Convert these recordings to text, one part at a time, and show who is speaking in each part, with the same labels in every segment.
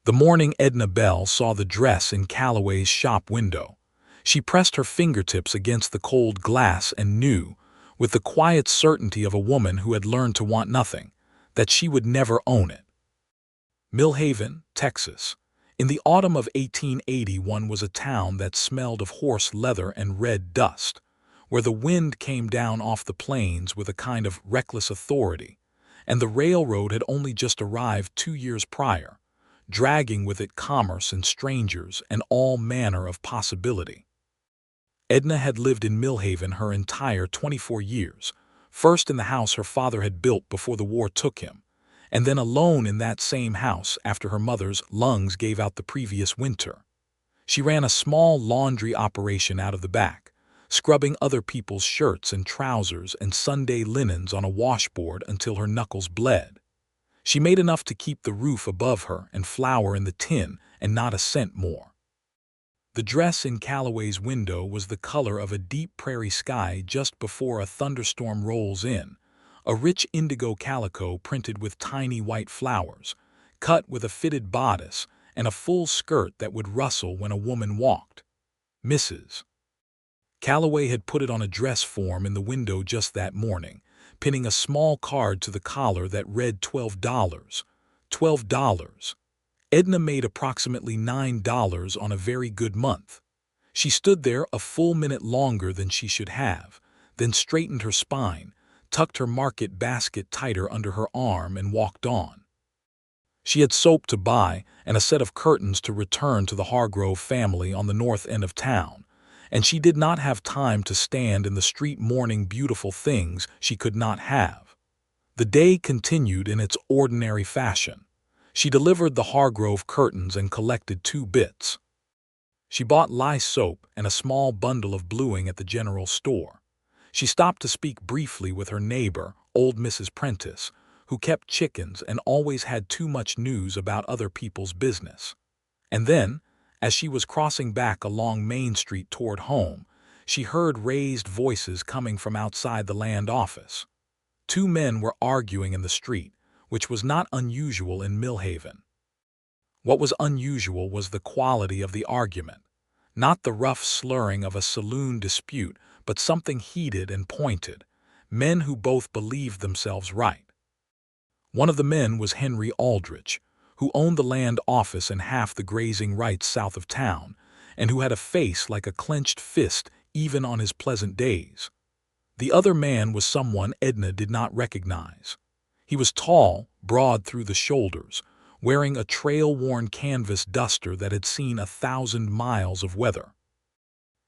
Speaker 1: The morning Edna Bell saw the dress in Calloway's shop window. She pressed her fingertips against the cold glass and knew, with the quiet certainty of a woman who had learned to want nothing, that she would never own it. Millhaven, Texas. In the autumn of 1881 was a town that smelled of horse leather and red dust, where the wind came down off the plains with a kind of reckless authority, and the railroad had only just arrived 2 years prior, dragging with it commerce and strangers and all manner of possibility. Edna had lived in Millhaven her entire 24 years, first in the house her father had built before the war took him, and then alone in that same house after her mother's lungs gave out the previous winter. She ran a small laundry operation out of the back, scrubbing other people's shirts and trousers and Sunday linens on a washboard until her knuckles bled. She made enough to keep the roof above her and flour in the tin and not a cent more. The dress in Calloway's window was the color of a deep prairie sky just before a thunderstorm rolls in, a rich indigo calico printed with tiny white flowers, cut with a fitted bodice and a full skirt that would rustle when a woman walked. Mrs. Calloway had put it on a dress form in the window just that morning, pinning a small card to the collar that read $12. $12. Edna made approximately $9 on a very good month. She stood there a full minute longer than she should have, then straightened her spine, tucked her market basket tighter under her arm, and walked on. She had soap to buy and a set of curtains to return to the Hargrove family on the north end of town, and she did not have time to stand in the street mourning beautiful things she could not have. The day continued in its ordinary fashion. She delivered the Hargrove curtains and collected 2 bits. She bought lye soap and a small bundle of bluing at the general store. She stopped to speak briefly with her neighbor, old Mrs. Prentice, who kept chickens and always had too much news about other people's business. And then, as she was crossing back along Main Street toward home, she heard raised voices coming from outside the land office. 2 men were arguing in the street, which was not unusual in Millhaven. What was unusual was the quality of the argument, not the rough slurring of a saloon dispute, but something heated and pointed, men who both believed themselves right. One of the men was Henry Aldrich, who owned the land office and half the grazing rights south of town, and who had a face like a clenched fist even on his pleasant days. The other man was someone Edna did not recognize. He was tall, broad through the shoulders, wearing a trail-worn canvas duster that had seen 1,000 miles of weather.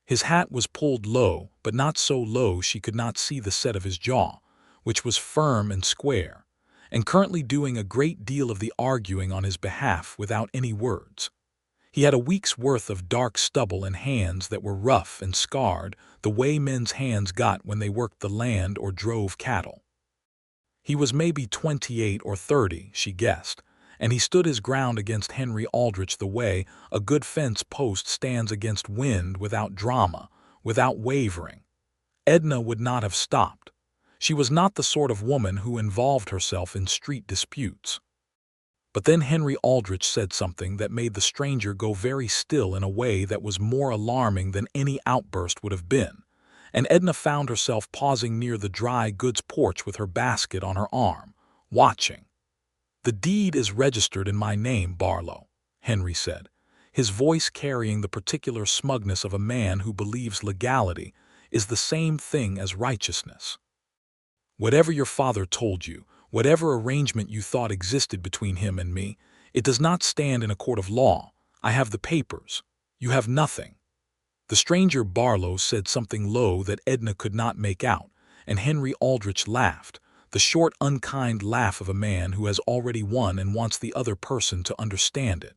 Speaker 1: His hat was pulled low, but not so low she could not see the set of his jaw, which was firm and square, and currently doing a great deal of the arguing on his behalf without any words. He had a week's worth of dark stubble and hands that were rough and scarred the way men's hands got when they worked the land or drove cattle. He was maybe 28 or 30, she guessed, and he stood his ground against Henry Aldrich the way a good fence post stands against wind, without drama, without wavering. Edna would not have stopped. She was not the sort of woman who involved herself in street disputes. But then Henry Aldrich said something that made the stranger go very still in a way that was more alarming than any outburst would have been, and Edna found herself pausing near the dry goods porch with her basket on her arm, watching. "The deed is registered in my name, Barlow," Henry said, his voice carrying the particular smugness of a man who believes legality is the same thing as righteousness. "Whatever your father told you, whatever arrangement you thought existed between him and me, it does not stand in a court of law. I have the papers. You have nothing." The stranger Barlow said something low that Edna could not make out, and Henry Aldrich laughed, the short, unkind laugh of a man who has already won and wants the other person to understand it.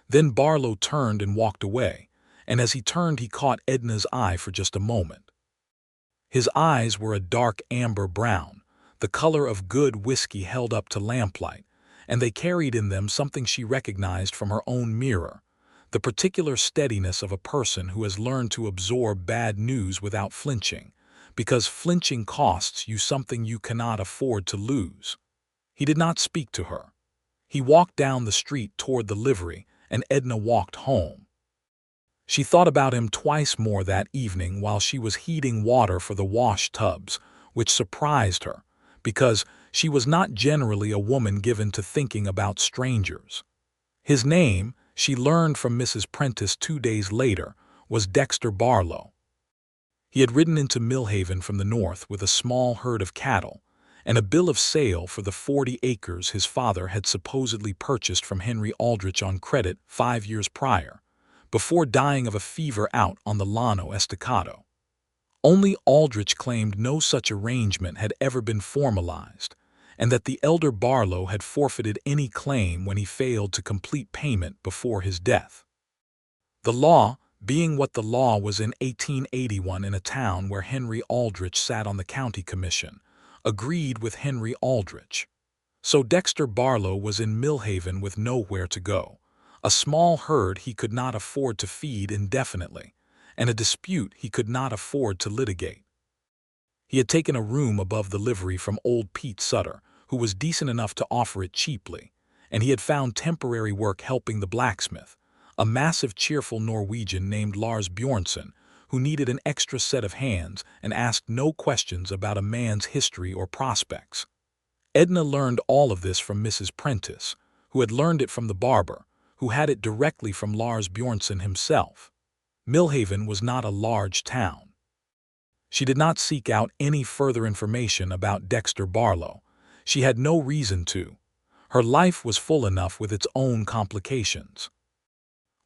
Speaker 1: Then Barlow turned and walked away, and as he turned he caught Edna's eye for just a moment. His eyes were a dark amber brown, the color of good whiskey held up to lamplight, and they carried in them something she recognized from her own mirror, the particular steadiness of a person who has learned to absorb bad news without flinching, because flinching costs you something you cannot afford to lose. He did not speak to her. He walked down the street toward the livery, and Edna walked home. She thought about him twice more that evening while she was heating water for the wash tubs, which surprised her, because she was not generally a woman given to thinking about strangers. His name, she learned from Mrs. Prentice 2 days later, was Dexter Barlow. He had ridden into Millhaven from the north with a small herd of cattle, and a bill of sale for the 40 acres his father had supposedly purchased from Henry Aldrich on credit 5 years prior, before dying of a fever out on the Llano Estacado. Only Aldrich claimed no such arrangement had ever been formalized, and that the elder Barlow had forfeited any claim when he failed to complete payment before his death. The law, being what the law was in 1881 in a town where Henry Aldrich sat on the county commission, agreed with Henry Aldrich. So Dexter Barlow was in Millhaven with nowhere to go, a small herd he could not afford to feed indefinitely, and a dispute he could not afford to litigate. He had taken a room above the livery from old Pete Sutter, who was decent enough to offer it cheaply, and he had found temporary work helping the blacksmith, a massive cheerful Norwegian named Lars Bjornson, who needed an extra set of hands and asked no questions about a man's history or prospects. Edna learned all of this from Mrs. Prentice, who had learned it from the barber, who had it directly from Lars Bjornson himself. Millhaven was not a large town. She did not seek out any further information about Dexter Barlow. She had no reason to. Her life was full enough with its own complications.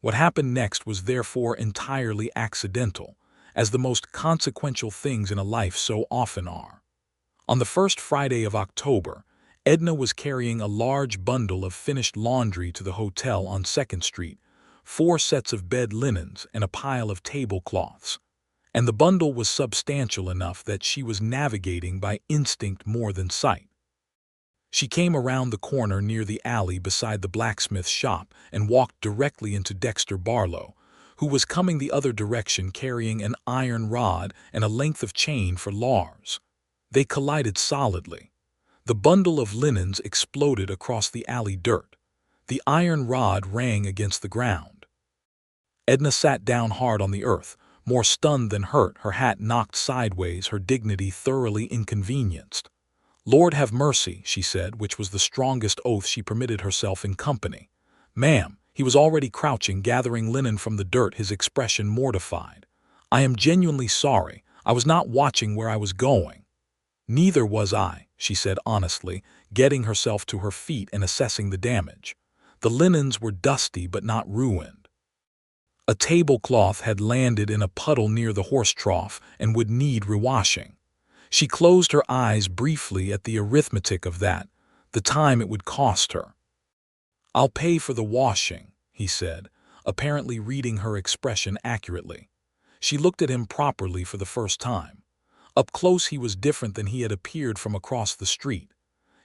Speaker 1: What happened next was therefore entirely accidental, as the most consequential things in a life so often are. On the first Friday of October, Edna was carrying a large bundle of finished laundry to the hotel on 2nd Street, 4 sets of bed linens and a pile of tablecloths, and the bundle was substantial enough that she was navigating by instinct more than sight. She came around the corner near the alley beside the blacksmith's shop and walked directly into Dexter Barlow, who was coming the other direction carrying an iron rod and a length of chain for Lars. They collided solidly. The bundle of linens exploded across the alley dirt. The iron rod rang against the ground. Edna sat down hard on the earth, more stunned than hurt, her hat knocked sideways, her dignity thoroughly inconvenienced. "Lord have mercy," she said, which was the strongest oath she permitted herself in company. "Ma'am," he was already crouching, gathering linen from the dirt, his expression mortified. "I am genuinely sorry. I was not watching where I was going." "Neither was I," she said honestly, getting herself to her feet and assessing the damage. The linens were dusty but not ruined. A tablecloth had landed in a puddle near the horse trough and would need rewashing. She closed her eyes briefly at the arithmetic of that, the time it would cost her. "I'll pay for the washing," he said, apparently reading her expression accurately. She looked at him properly for the first time. Up close he was different than he had appeared from across the street.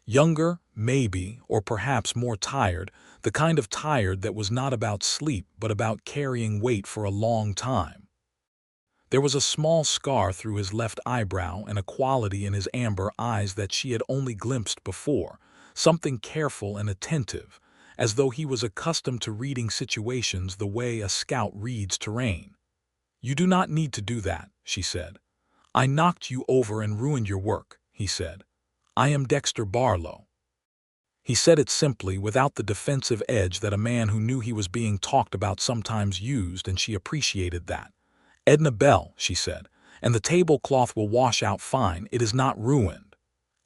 Speaker 1: Younger, maybe, or perhaps more tired, the kind of tired that was not about sleep but about carrying weight for a long time. There was a small scar through his left eyebrow and a quality in his amber eyes that she had only glimpsed before, something careful and attentive, as though he was accustomed to reading situations the way a scout reads terrain. "You do not need to do that," she said. "I knocked you over and ruined your work," he said. "I am Dexter Barlow." He said it simply, without the defensive edge that a man who knew he was being talked about sometimes used, and she appreciated that. "Edna Bell," she said, "and the tablecloth will wash out fine. It is not ruined."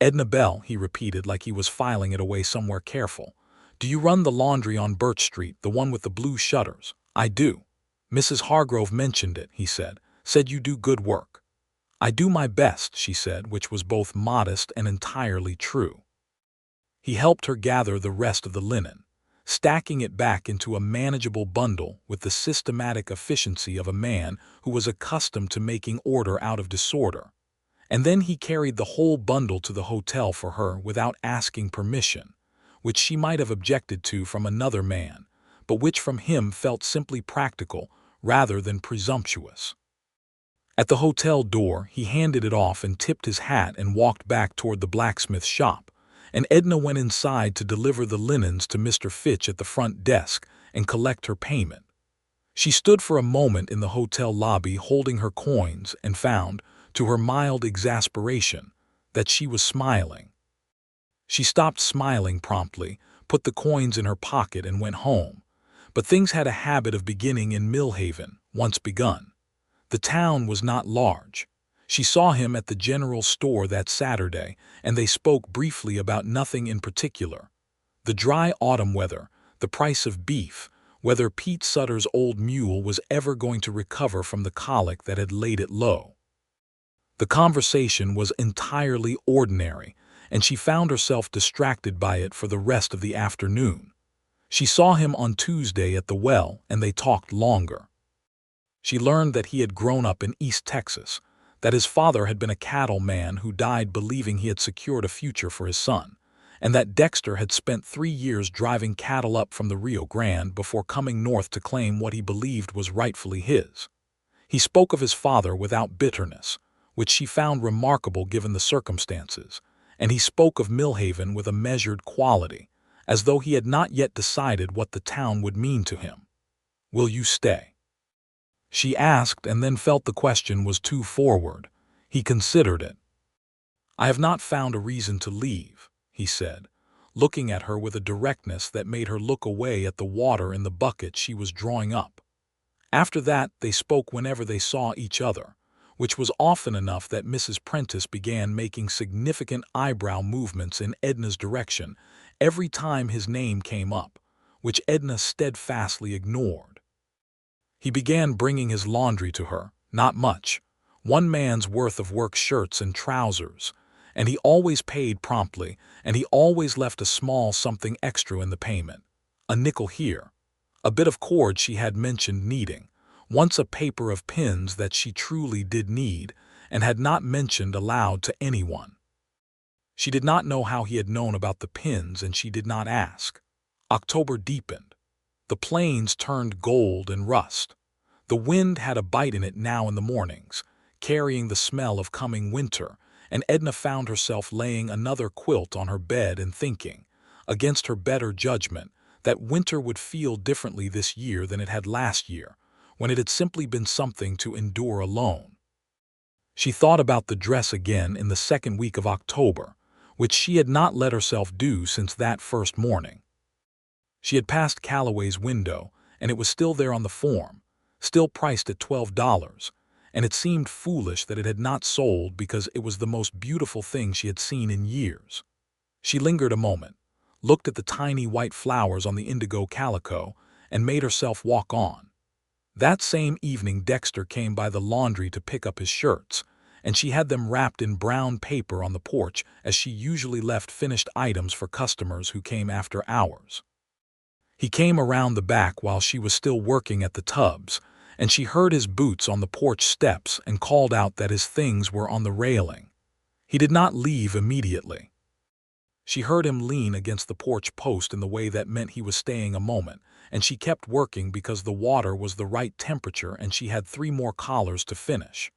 Speaker 1: "Edna Bell," he repeated like he was filing it away somewhere careful. "Do you run the laundry on Birch Street, the one with the blue shutters?" "I do." "Mrs. Hargrove mentioned it," he said. "Said you do good work." "I do my best," she said, which was both modest and entirely true. He helped her gather the rest of the linen, stacking it back into a manageable bundle with the systematic efficiency of a man who was accustomed to making order out of disorder. And then he carried the whole bundle to the hotel for her without asking permission, which she might have objected to from another man, but which from him felt simply practical rather than presumptuous. At the hotel door, he handed it off and tipped his hat and walked back toward the blacksmith's shop, and Edna went inside to deliver the linens to Mr. Fitch at the front desk and collect her payment. She stood for a moment in the hotel lobby holding her coins and found, to her mild exasperation, that she was smiling. She stopped smiling promptly, put the coins in her pocket and went home. But things had a habit of beginning in Millhaven, once begun. The town was not large. She saw him at the general store that Saturday, and they spoke briefly about nothing in particular. The dry autumn weather, the price of beef, whether Pete Sutter's old mule was ever going to recover from the colic that had laid it low. The conversation was entirely ordinary, and she found herself distracted by it for the rest of the afternoon. She saw him on Tuesday at the well, and they talked longer. She learned that he had grown up in East Texas, that his father had been a cattleman who died believing he had secured a future for his son, and that Dexter had spent 3 years driving cattle up from the Rio Grande before coming north to claim what he believed was rightfully his. He spoke of his father without bitterness, which she found remarkable given the circumstances, and he spoke of Millhaven with a measured quality, as though he had not yet decided what the town would mean to him. "Will you stay?" she asked, and then felt the question was too forward. He considered it. "I have not found a reason to leave," he said, looking at her with a directness that made her look away at the water in the bucket she was drawing up. After that, they spoke whenever they saw each other, which was often enough that Mrs. Prentice began making significant eyebrow movements in Edna's direction every time his name came up, which Edna steadfastly ignored. He began bringing his laundry to her, not much, 1 man's worth of work shirts and trousers, and he always paid promptly, and he always left a small something extra in the payment. A nickel here, a bit of cord she had mentioned needing, once a paper of pins that she truly did need and had not mentioned aloud to anyone. She did not know how he had known about the pins, and she did not ask. October deepened. The plains turned gold and rust. The wind had a bite in it now in the mornings, carrying the smell of coming winter, and Edna found herself laying another quilt on her bed and thinking, against her better judgment, that winter would feel differently this year than it had last year, when it had simply been something to endure alone. She thought about the dress again in the second week of October, which she had not let herself do since that first morning. She had passed Calloway's window, and it was still there on the form, still priced at $12, and it seemed foolish that it had not sold because it was the most beautiful thing she had seen in years. She lingered a moment, looked at the tiny white flowers on the indigo calico, and made herself walk on. That same evening Dexter came by the laundry to pick up his shirts, and she had them wrapped in brown paper on the porch as she usually left finished items for customers who came after hours. He came around the back while she was still working at the tubs, and she heard his boots on the porch steps and called out that his things were on the railing. He did not leave immediately. She heard him lean against the porch post in the way that meant he was staying a moment, and she kept working because the water was the right temperature and she had 3 more collars to finish.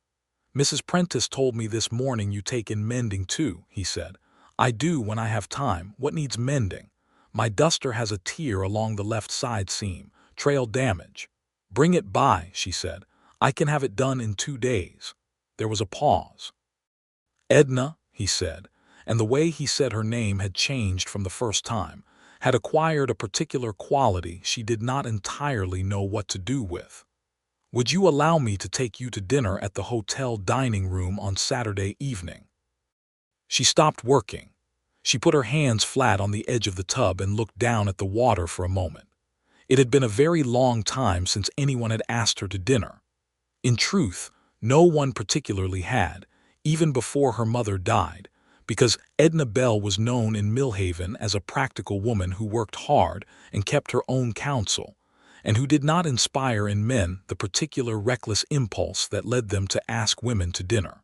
Speaker 1: "Mrs. Prentice told me this morning you take in mending too," he said. "I do when I have time. What needs mending? My duster has a tear along the left side seam, trail damage." "Bring it by," she said. "I can have it done in 2 days." There was a pause. "Edna," he said, and the way he said her name had changed from the first time, had acquired a particular quality she did not entirely know what to do with. "Would you allow me to take you to dinner at the hotel dining room on Saturday evening?" She stopped working. She put her hands flat on the edge of the tub and looked down at the water for a moment. It had been a very long time since anyone had asked her to dinner. In truth, no one particularly had, even before her mother died, because Edna Bell was known in Millhaven as a practical woman who worked hard and kept her own counsel, and who did not inspire in men the particular reckless impulse that led them to ask women to dinner.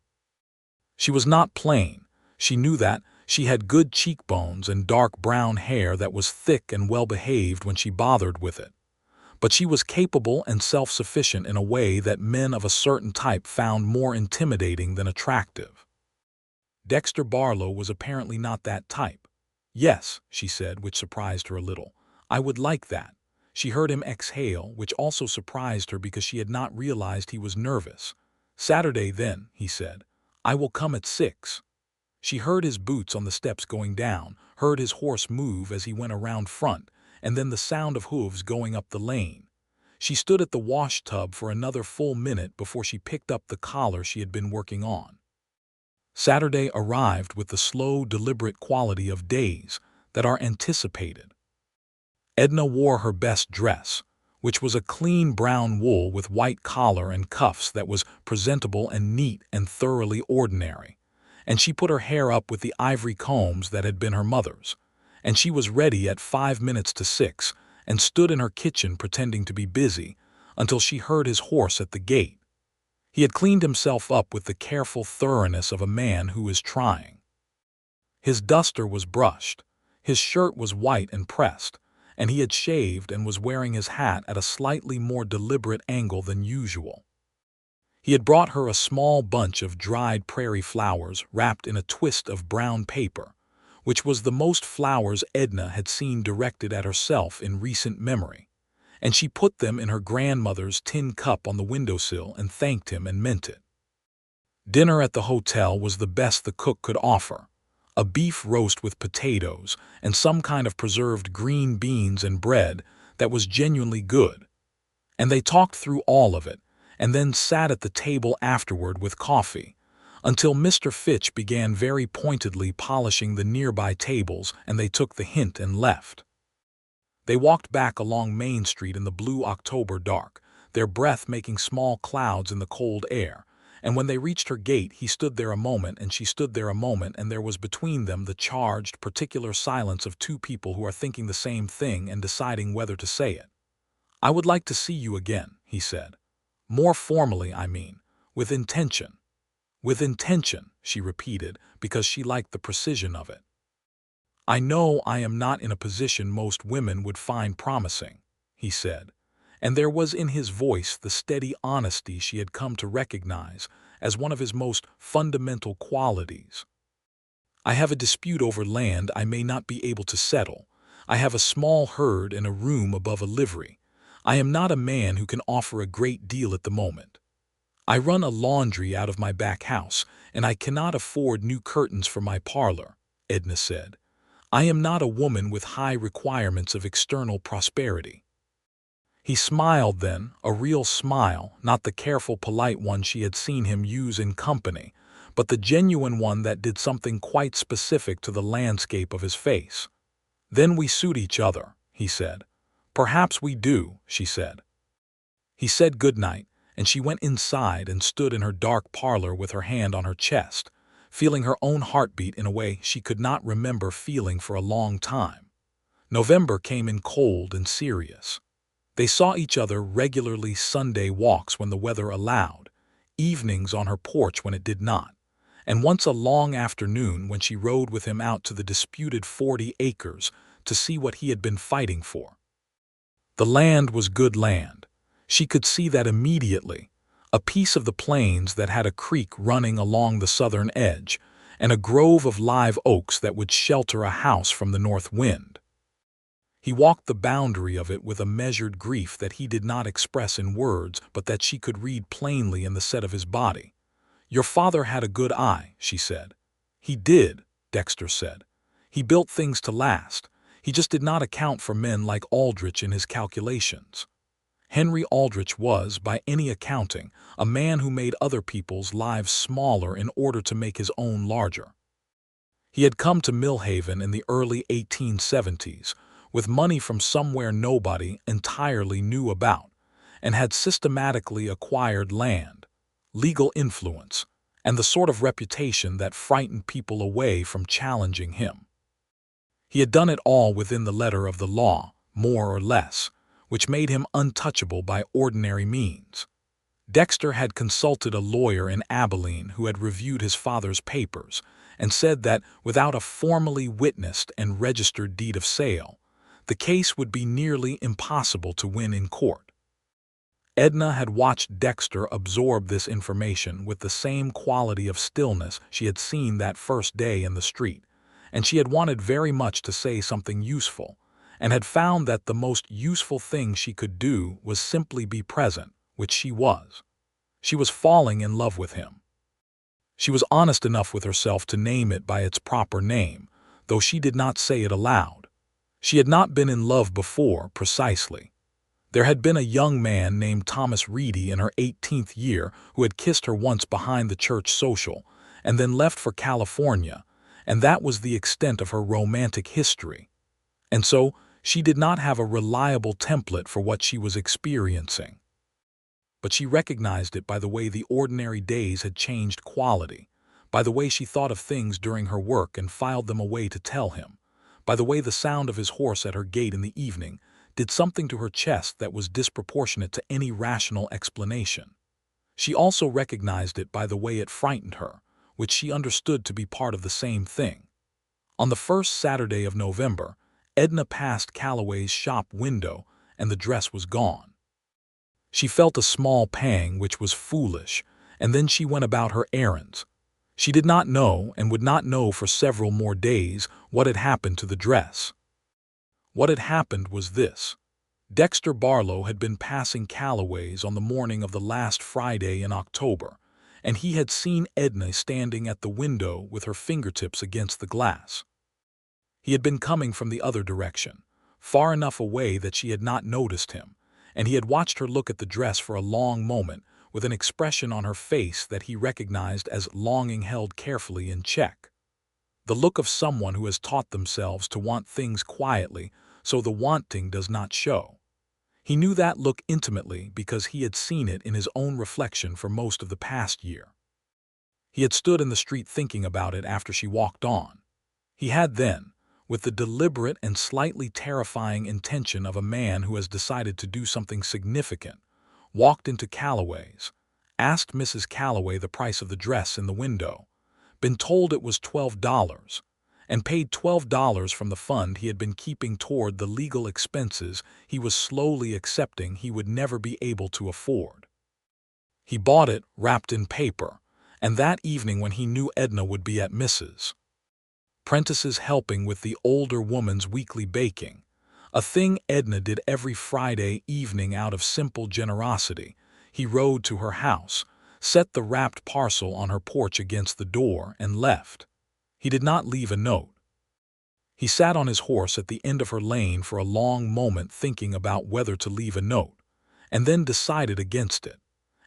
Speaker 1: She was not plain. She knew that. She had good cheekbones and dark brown hair that was thick and well-behaved when she bothered with it. But she was capable and self-sufficient in a way that men of a certain type found more intimidating than attractive. Dexter Barlow was apparently not that type. "Yes," she said, which surprised her a little. "I would like that." She heard him exhale, which also surprised her because she had not realized he was nervous. "Saturday, then," he said. "I will come at 6." She heard his boots on the steps going down, heard his horse move as he went around front, and then the sound of hooves going up the lane. She stood at the wash tub for another full minute before she picked up the collar she had been working on. Saturday arrived with the slow, deliberate quality of days that are anticipated. Edna wore her best dress, which was a clean brown wool with white collar and cuffs that was presentable and neat and thoroughly ordinary, and she put her hair up with the ivory combs that had been her mother's, and she was ready at 5 minutes to 6 and stood in her kitchen pretending to be busy until she heard his horse at the gate. He had cleaned himself up with the careful thoroughness of a man who is trying. His duster was brushed, his shirt was white and pressed, and he had shaved and was wearing his hat at a slightly more deliberate angle than usual. He had brought her a small bunch of dried prairie flowers wrapped in a twist of brown paper, which was the most flowers Edna had seen directed at herself in recent memory, and she put them in her grandmother's tin cup on the windowsill and thanked him and meant it. Dinner at the hotel was the best the cook could offer. A beef roast with potatoes and some kind of preserved green beans and bread that was genuinely good. And they talked through all of it, and then sat at the table afterward with coffee, until Mr. Fitch began very pointedly polishing the nearby tables, and they took the hint and left. They walked back along Main Street in the blue October dark, their breath making small clouds in the cold air, and when they reached her gate he stood there a moment and she stood there a moment, and there was between them the charged, particular silence of two people who are thinking the same thing and deciding whether to say it. "I would like to see you again," he said. "More formally, I mean. With intention." "With intention," she repeated, because she liked the precision of it. "I know I am not in a position most women would find promising," he said, and there was in his voice the steady honesty she had come to recognize as one of his most fundamental qualities. "I have a dispute over land I may not be able to settle. I have a small herd and a room above a livery. I am not a man who can offer a great deal at the moment. I run a laundry out of my back house, and I cannot afford new curtains for my parlor," Edna said. "I am not a woman with high requirements of external prosperity." He smiled then, a real smile, not the careful polite one she had seen him use in company, but the genuine one that did something quite specific to the landscape of his face. "Then we suit each other," he said. "Perhaps we do," she said. He said good night, and she went inside and stood in her dark parlor with her hand on her chest, feeling her own heartbeat in a way she could not remember feeling for a long time. November came in cold and serious. They saw each other regularly Sunday walks when the weather allowed, evenings on her porch when it did not, and once a long afternoon when she rode with him out to the disputed 40 acres to see what he had been fighting for. The land was good land. She could see that immediately, a piece of the plains that had a creek running along the southern edge, and a grove of live oaks that would shelter a house from the north wind. He walked the boundary of it with a measured grief that he did not express in words, but that she could read plainly in the set of his body. "Your father had a good eye," she said. "He did," Dexter said. "He built things to last. He just did not account for men like Aldrich in his calculations." Henry Aldrich was, by any accounting, a man who made other people's lives smaller in order to make his own larger. He had come to Millhaven in the early 1870s, with money from somewhere nobody entirely knew about, and had systematically acquired land, legal influence, and the sort of reputation that frightened people away from challenging him. He had done it all within the letter of the law, more or less, which made him untouchable by ordinary means. Dexter had consulted a lawyer in Abilene who had reviewed his father's papers and said that without a formally witnessed and registered deed of sale, the case would be nearly impossible to win in court. Edna had watched Dexter absorb this information with the same quality of stillness she had seen that first day in the street, and she had wanted very much to say something useful, and had found that the most useful thing she could do was simply be present, which she was. She was falling in love with him. She was honest enough with herself to name it by its proper name, though she did not say it aloud. She had not been in love before, precisely. There had been a young man named Thomas Reedy in her 18th year who had kissed her once behind the church social, and then left for California, and that was the extent of her romantic history. And so, she did not have a reliable template for what she was experiencing. But she recognized it by the way the ordinary days had changed quality, by the way she thought of things during her work and filed them away to tell him, by the way the sound of his horse at her gate in the evening did something to her chest that was disproportionate to any rational explanation. She also recognized it by the way it frightened her, which she understood to be part of the same thing. On the first Saturday of November, Edna passed Calloway's shop window, and the dress was gone. She felt a small pang, which was foolish, and then she went about her errands. She did not know, and would not know for several more days, what had happened to the dress. What had happened was this. Dexter Barlow had been passing Calloway's on the morning of the last Friday in October, and he had seen Edna standing at the window with her fingertips against the glass. He had been coming from the other direction, far enough away that she had not noticed him, and he had watched her look at the dress for a long moment with an expression on her face that he recognized as longing held carefully in check. The look of someone who has taught themselves to want things quietly so the wanting does not show. He knew that look intimately because he had seen it in his own reflection for most of the past year. He had stood in the street thinking about it after she walked on. He had then, with the deliberate and slightly terrifying intention of a man who has decided to do something significant, walked into Calloway's, asked Mrs. Calloway the price of the dress in the window, been told it was $12, and paid $12 from the fund he had been keeping toward the legal expenses he was slowly accepting he would never be able to afford. He bought it wrapped in paper, and that evening when he knew Edna would be at Mrs. Prentice's helping with the older woman's weekly baking, a thing Edna did every Friday evening out of simple generosity, he rode to her house, set the wrapped parcel on her porch against the door, and left. He did not leave a note. He sat on his horse at the end of her lane for a long moment thinking about whether to leave a note, and then decided against it,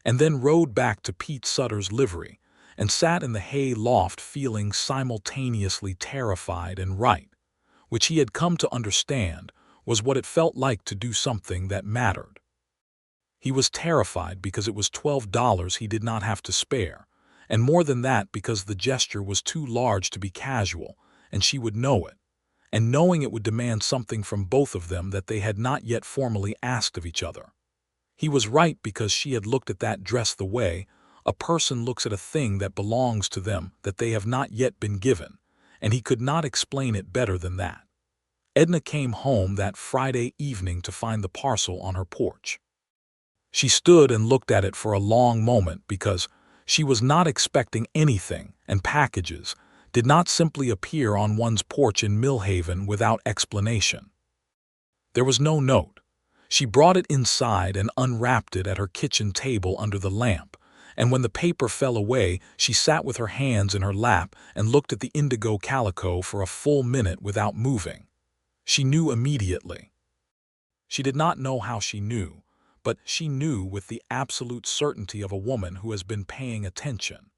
Speaker 1: and then rode back to Pete Sutter's livery, and sat in the hay loft feeling simultaneously terrified and right, which he had come to understand was what it felt like to do something that mattered. He was terrified because it was $12 he did not have to spare, and more than that because the gesture was too large to be casual, and she would know it, and knowing it would demand something from both of them that they had not yet formally asked of each other. He was right because she had looked at that dress the way a person looks at a thing that belongs to them that they have not yet been given, and he could not explain it better than that. Edna came home that Friday evening to find the parcel on her porch. She stood and looked at it for a long moment because she was not expecting anything, and packages did not simply appear on one's porch in Millhaven without explanation. There was no note. She brought it inside and unwrapped it at her kitchen table under the lamp, and when the paper fell away, she sat with her hands in her lap and looked at the indigo calico for a full minute without moving. She knew immediately. She did not know how she knew, but she knew with the absolute certainty of a woman who has been paying attention,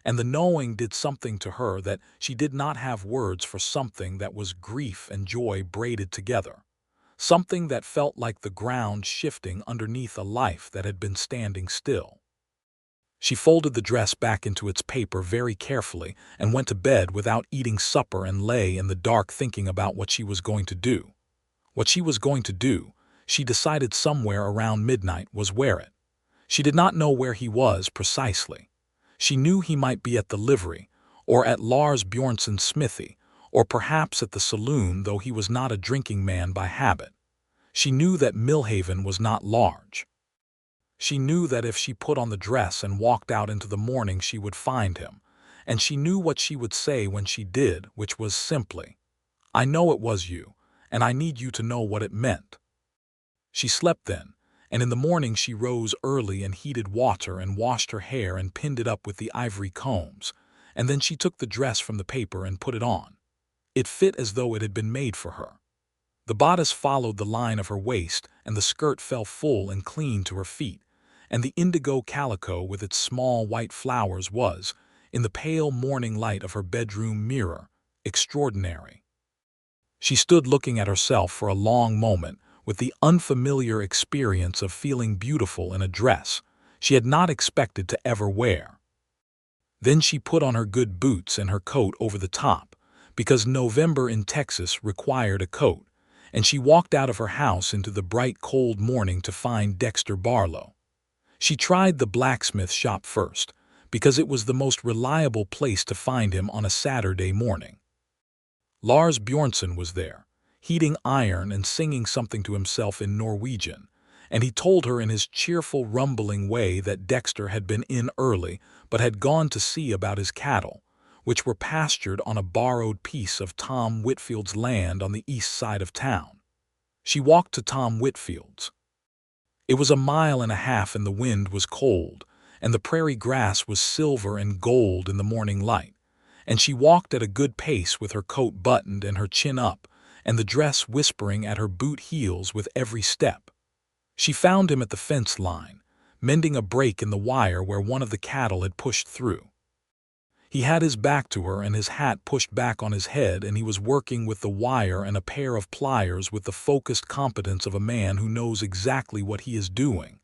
Speaker 1: and the knowing did something to her that she did not have words for, something that was grief and joy braided together, something that felt like the ground shifting underneath a life that had been standing still. She folded the dress back into its paper very carefully and went to bed without eating supper and lay in the dark thinking about what she was going to do. What she was going to do, she decided somewhere around midnight, was wear it. She did not know where he was precisely. She knew he might be at the livery, or at Lars Bjornson's smithy, or perhaps at the saloon, though he was not a drinking man by habit. She knew that Millhaven was not large. She knew that if she put on the dress and walked out into the morning she would find him, and she knew what she would say when she did, which was simply, "I know it was you, and I need you to know what it meant." She slept then, and in the morning she rose early and heated water and washed her hair and pinned it up with the ivory combs, and then she took the dress from the paper and put it on. It fit as though it had been made for her. The bodice followed the line of her waist, and the skirt fell full and clean to her feet, and the indigo calico with its small white flowers was, in the pale morning light of her bedroom mirror, extraordinary. She stood looking at herself for a long moment, with the unfamiliar experience of feeling beautiful in a dress she had not expected to ever wear. Then she put on her good boots and her coat over the top, because November in Texas required a coat, and she walked out of her house into the bright cold morning to find Dexter Barlow. She tried the blacksmith shop first, because it was the most reliable place to find him on a Saturday morning. Lars Bjornsson was there, heating iron and singing something to himself in Norwegian, and he told her in his cheerful, rumbling way that Dexter had been in early but had gone to see about his cattle, which were pastured on a borrowed piece of Tom Whitfield's land on the east side of town. She walked to Tom Whitfield's. It was 1.5 miles and the wind was cold, and the prairie grass was silver and gold in the morning light, and she walked at a good pace with her coat buttoned and her chin up, and the dress whispering at her boot heels with every step. She found him at the fence line, mending a break in the wire where one of the cattle had pushed through. He had his back to her and his hat pushed back on his head, and he was working with the wire and a pair of pliers with the focused competence of a man who knows exactly what he is doing.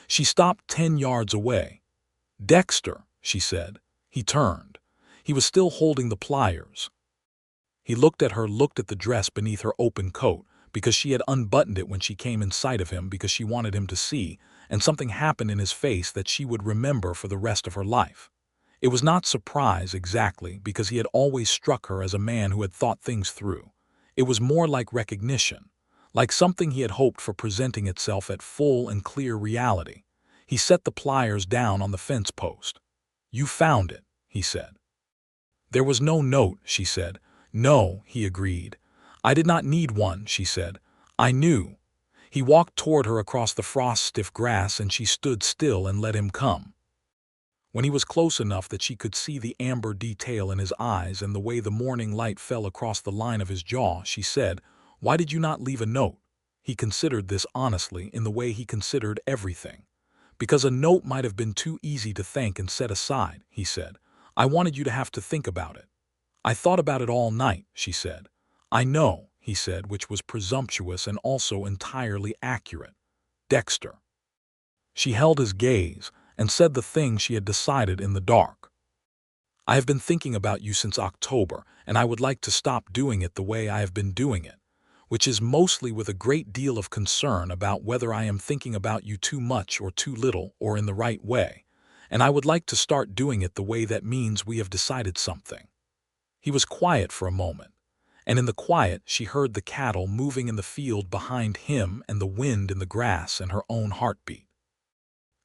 Speaker 1: She stopped 10 yards away. "Dexter," she said. He turned. He was still holding the pliers. He looked at her, looked at the dress beneath her open coat, because she had unbuttoned it when she came in sight of him because she wanted him to see, and something happened in his face that she would remember for the rest of her life. It was not surprise exactly, because he had always struck her as a man who had thought things through. It was more like recognition, like something he had hoped for presenting itself at full and clear reality. He set the pliers down on the fence post. "You found it," he said. "There was no note," she said. "No," he agreed. "I did not need one," she said. "I knew." He walked toward her across the frost-stiff grass, and she stood still and let him come. When he was close enough that she could see the amber detail in his eyes and the way the morning light fell across the line of his jaw, she said, "Why did you not leave a note?" He considered this honestly, in the way he considered everything. "Because a note might have been too easy to think and set aside," he said. "I wanted you to have to think about it." "I thought about it all night," she said. "I know," he said, which was presumptuous and also entirely accurate. "Dexter." She held his gaze and said the thing she had decided in the dark. "I have been thinking about you since October, and I would like to stop doing it the way I have been doing it, which is mostly with a great deal of concern about whether I am thinking about you too much or too little or in the right way, and I would like to start doing it the way that means we have decided something." He was quiet for a moment, and in the quiet she heard the cattle moving in the field behind him and the wind in the grass and her own heartbeat.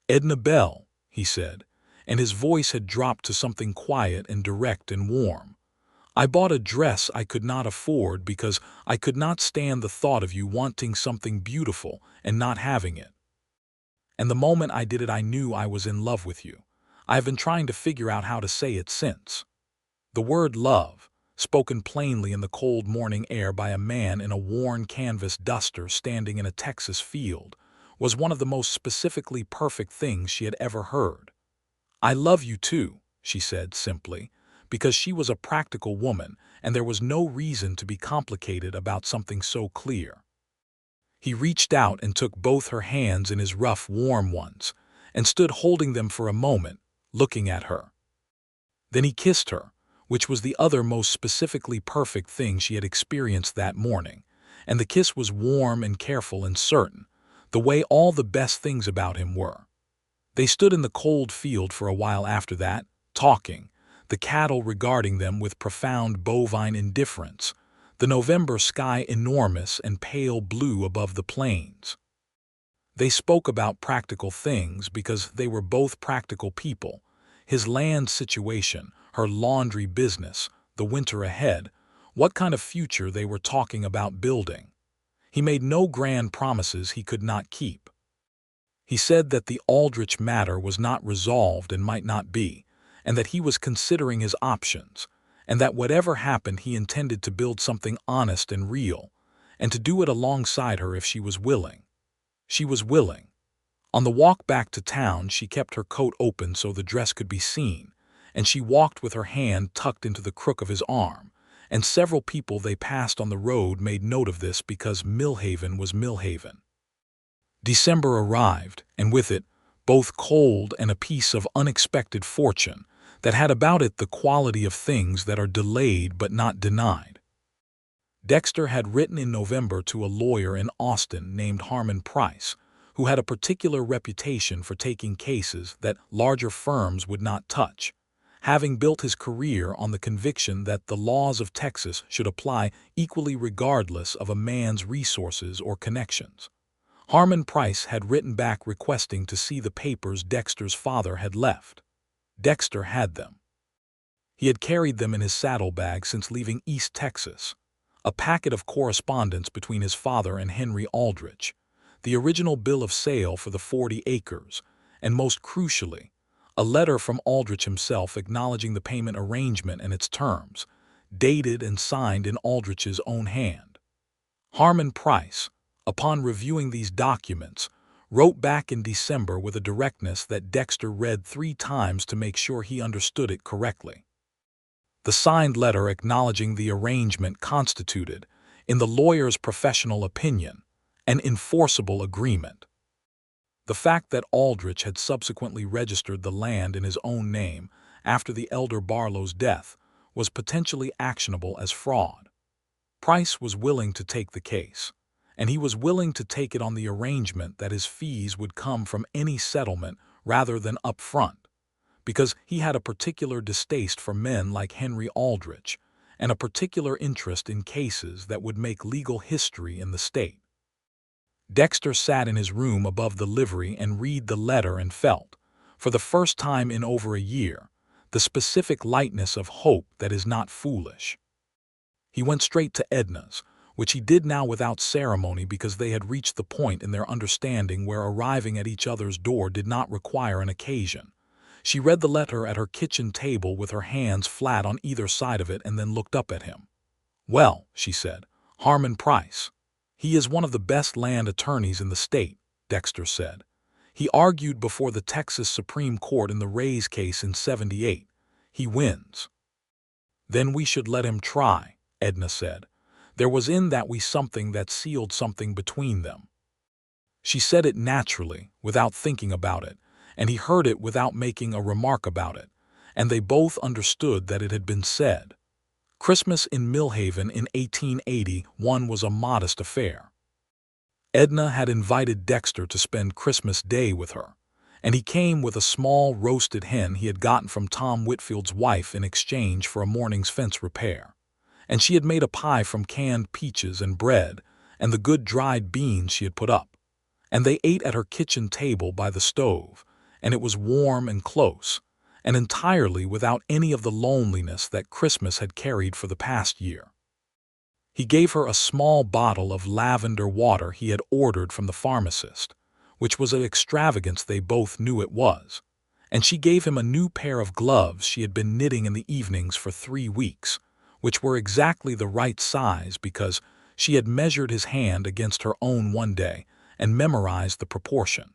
Speaker 1: "Edna Bell," he said, and his voice had dropped to something quiet and direct and warm. "I bought a dress I could not afford because I could not stand the thought of you wanting something beautiful and not having it. And the moment I did it, I knew I was in love with you. I have been trying to figure out how to say it since." The word love, spoken plainly in the cold morning air by a man in a worn canvas duster standing in a Texas field, was one of the most specifically perfect things she had ever heard. "I love you too," she said simply, because she was a practical woman and there was no reason to be complicated about something so clear. He reached out and took both her hands in his rough, warm ones, and stood holding them for a moment, looking at her. Then he kissed her, which was the other most specifically perfect thing she had experienced that morning, and the kiss was warm and careful and certain, the way all the best things about him were. They stood in the cold field for a while after that, talking, the cattle regarding them with profound bovine indifference, the November sky enormous and pale blue above the plains. They spoke about practical things because they were both practical people, his land situation, her laundry business, the winter ahead, what kind of future they were talking about building. He made no grand promises he could not keep. He said that the Aldrich matter was not resolved and might not be, and that he was considering his options, and that whatever happened he intended to build something honest and real, and to do it alongside her if she was willing. She was willing. On the walk back to town she kept her coat open so the dress could be seen, and she walked with her hand tucked into the crook of his arm, and several people they passed on the road made note of this because Millhaven was Millhaven. December arrived, and with it, both cold and a piece of unexpected fortune that had about it the quality of things that are delayed but not denied. Dexter had written in November to a lawyer in Austin named Harmon Price, who had a particular reputation for taking cases that larger firms would not touch, having built his career on the conviction that the laws of Texas should apply equally regardless of a man's resources or connections. Harmon Price had written back requesting to see the papers Dexter's father had left. Dexter had them. He had carried them in his saddlebag since leaving East Texas, a packet of correspondence between his father and Henry Aldrich, the original bill of sale for the 40 acres, and most crucially, a letter from Aldrich himself acknowledging the payment arrangement and its terms, dated and signed in Aldrich's own hand. Harmon Price, upon reviewing these documents, wrote back in December with a directness that Dexter read 3 times to make sure he understood it correctly. The signed letter acknowledging the arrangement constituted, in the lawyer's professional opinion, an enforceable agreement. The fact that Aldrich had subsequently registered the land in his own name after the elder Barlow's death was potentially actionable as fraud. Price was willing to take the case, and he was willing to take it on the arrangement that his fees would come from any settlement rather than up front, because he had a particular distaste for men like Henry Aldrich and a particular interest in cases that would make legal history in the state. Dexter sat in his room above the livery and read the letter and felt, for the first time in over a year, the specific lightness of hope that is not foolish. He went straight to Edna's, which he did now without ceremony because they had reached the point in their understanding where arriving at each other's door did not require an occasion. She read the letter at her kitchen table with her hands flat on either side of it and then looked up at him. "Well," she said, "Harmon Price. He is one of the best land attorneys in the state," Dexter said. "He argued before the Texas Supreme Court in the Rays case in '78. He wins." "Then we should let him try," Edna said. There was in that something that sealed something between them. She said it naturally, without thinking about it, and he heard it without making a remark about it, and they both understood that it had been said. Christmas in Millhaven in 1881 was a modest affair. Edna had invited Dexter to spend Christmas Day with her, and he came with a small roasted hen he had gotten from Tom Whitfield's wife in exchange for a morning's fence repair, and she had made a pie from canned peaches and bread and the good dried beans she had put up, and they ate at her kitchen table by the stove, and it was warm and close, and entirely without any of the loneliness that Christmas had carried for the past year. He gave her a small bottle of lavender water he had ordered from the pharmacist, which was an extravagance they both knew it was, and she gave him a new pair of gloves she had been knitting in the evenings for 3 weeks, which were exactly the right size because she had measured his hand against her own one day and memorized the proportion.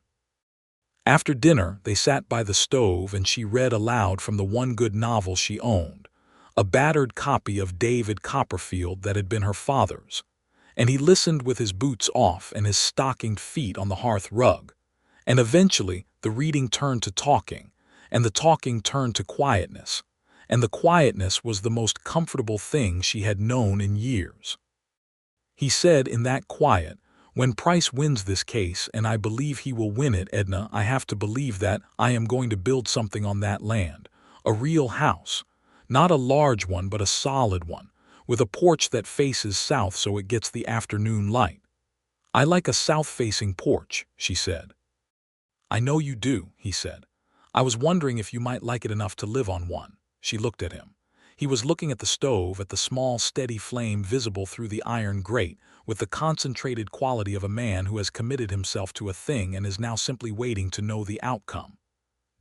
Speaker 1: After dinner, they sat by the stove and she read aloud from the one good novel she owned, a battered copy of David Copperfield that had been her father's, and he listened with his boots off and his stockinged feet on the hearth rug, and eventually the reading turned to talking, and the talking turned to quietness, and the quietness was the most comfortable thing she had known in years. He said in that quiet, "When Price wins this case, and I believe he will win it, Edna, I have to believe that I am going to build something on that land, a real house, not a large one but a solid one, with a porch that faces south so it gets the afternoon light. I like a south-facing porch," she said. "I know you do," he said. "I was wondering if you might like it enough to live on one," She looked at him. He was looking at the stove, at the small, steady flame visible through the iron grate, with the concentrated quality of a man who has committed himself to a thing and is now simply waiting to know the outcome.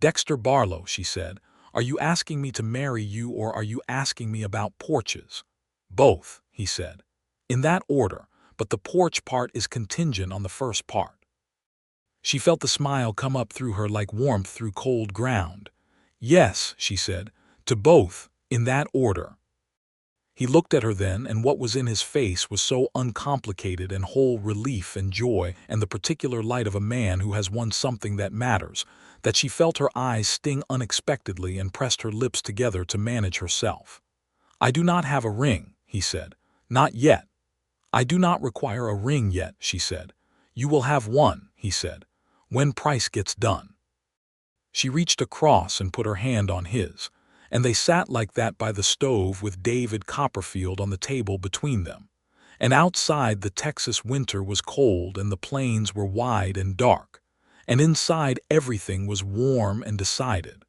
Speaker 1: "Dexter Barlow," she said, "are you asking me to marry you or are you asking me about porches?" "Both," he said. "In that order, but the porch part is contingent on the first part." She felt the smile come up through her like warmth through cold ground. "Yes," she said, "to both, in that order." He looked at her then, and what was in his face was so uncomplicated and whole relief and joy and the particular light of a man who has won something that matters, that she felt her eyes sting unexpectedly and pressed her lips together to manage herself. "I do not have a ring," he said. "Not yet." "I do not require a ring yet," she said. "You will have one," he said, "when Price gets done." She reached across and put her hand on his, and they sat like that by the stove with David Copperfield on the table between them. And outside the Texas winter was cold and the plains were wide and dark, and inside everything was warm and decided.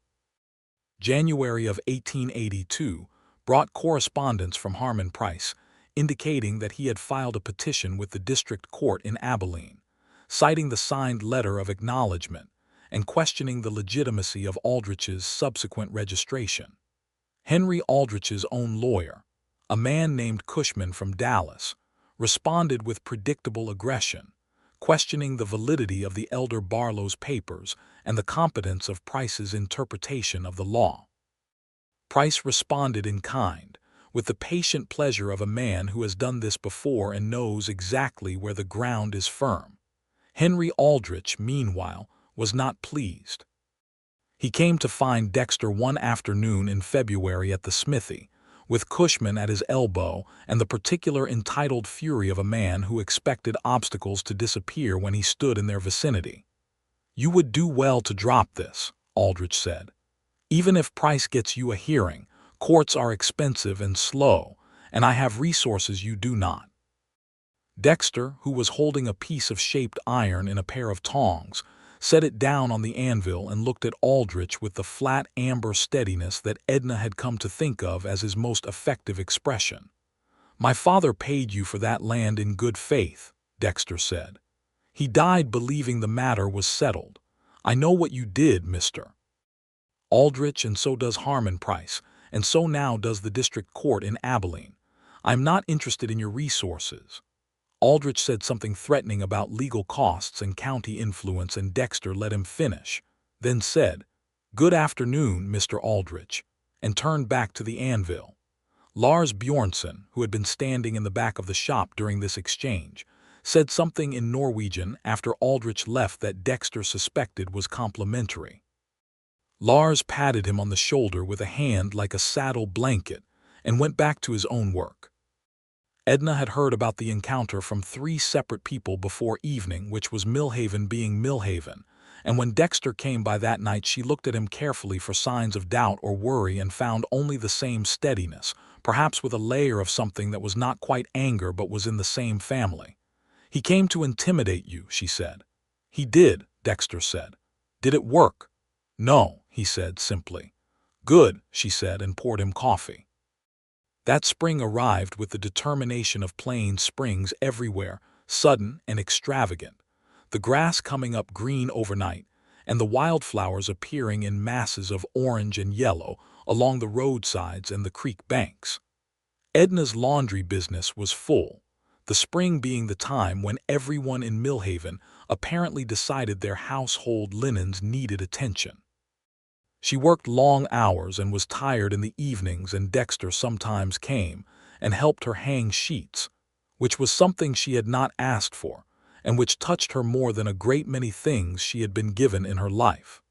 Speaker 1: January of 1882 brought correspondence from Harmon Price, indicating that he had filed a petition with the district court in Abilene, citing the signed letter of acknowledgement, and questioning the legitimacy of Aldrich's subsequent registration. Henry Aldrich's own lawyer, a man named Cushman from Dallas, responded with predictable aggression, questioning the validity of the elder Barlow's papers and the competence of Price's interpretation of the law. Price responded in kind, with the patient pleasure of a man who has done this before and knows exactly where the ground is firm. Henry Aldrich, meanwhile, was not pleased. He came to find Dexter one afternoon in February at the smithy, with Cushman at his elbow and the particular entitled fury of a man who expected obstacles to disappear when he stood in their vicinity. "You would do well to drop this," Aldrich said. "Even if Price gets you a hearing, courts are expensive and slow, and I have resources you do not." Dexter, who was holding a piece of shaped iron in a pair of tongs, set it down on the anvil and looked at Aldrich with the flat amber steadiness that Edna had come to think of as his most effective expression. "My father paid you for that land in good faith," Dexter said. "He died believing the matter was settled. I know what you did, Mr. Aldrich, and so does Harmon Price, and so now does the district court in Abilene. I am not interested in your resources." Aldrich said something threatening about legal costs and county influence, and Dexter let him finish, then said, "Good afternoon, Mr. Aldrich," and turned back to the anvil. Lars Bjornsson, who had been standing in the back of the shop during this exchange, said something in Norwegian after Aldrich left that Dexter suspected was complimentary. Lars patted him on the shoulder with a hand like a saddle blanket and went back to his own work. Edna had heard about the encounter from 3 separate people before evening, which was Millhaven being Millhaven, and when Dexter came by that night she looked at him carefully for signs of doubt or worry and found only the same steadiness, perhaps with a layer of something that was not quite anger but was in the same family. "He came to intimidate you," she said. "He did," Dexter said. "Did it work?" "No," he said simply. "Good," she said, and poured him coffee. That spring arrived with the determination of Plains springs everywhere, sudden and extravagant, the grass coming up green overnight, and the wildflowers appearing in masses of orange and yellow along the roadsides and the creek banks. Edna's laundry business was full, the spring being the time when everyone in Millhaven apparently decided their household linens needed attention. She worked long hours and was tired in the evenings, and Dexter sometimes came and helped her hang sheets, which was something she had not asked for, and which touched her more than a great many things she had been given in her life.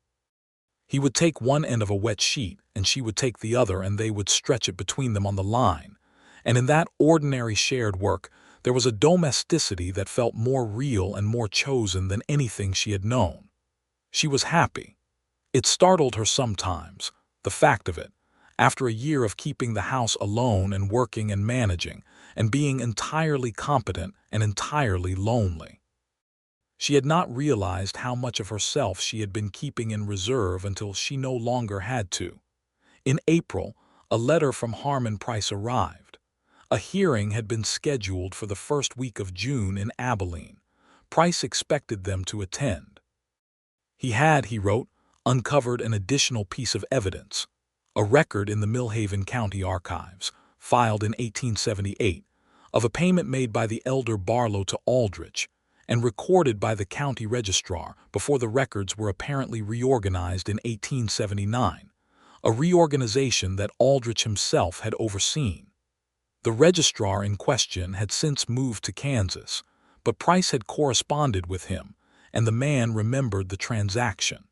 Speaker 1: He would take one end of a wet sheet, and she would take the other, and they would stretch it between them on the line, and in that ordinary shared work there was a domesticity that felt more real and more chosen than anything she had known. She was happy. It startled her sometimes, the fact of it, after a year of keeping the house alone and working and managing, and being entirely competent and entirely lonely. She had not realized how much of herself she had been keeping in reserve until she no longer had to. In April, a letter from Harmon Price arrived. A hearing had been scheduled for the first week of June in Abilene. Price expected them to attend. He had, he wrote, uncovered an additional piece of evidence, a record in the Millhaven County Archives, filed in 1878, of a payment made by the elder Barlow to Aldrich and recorded by the county registrar before the records were apparently reorganized in 1879, a reorganization that Aldrich himself had overseen. The registrar in question had since moved to Kansas, but Price had corresponded with him, and the man remembered the transaction.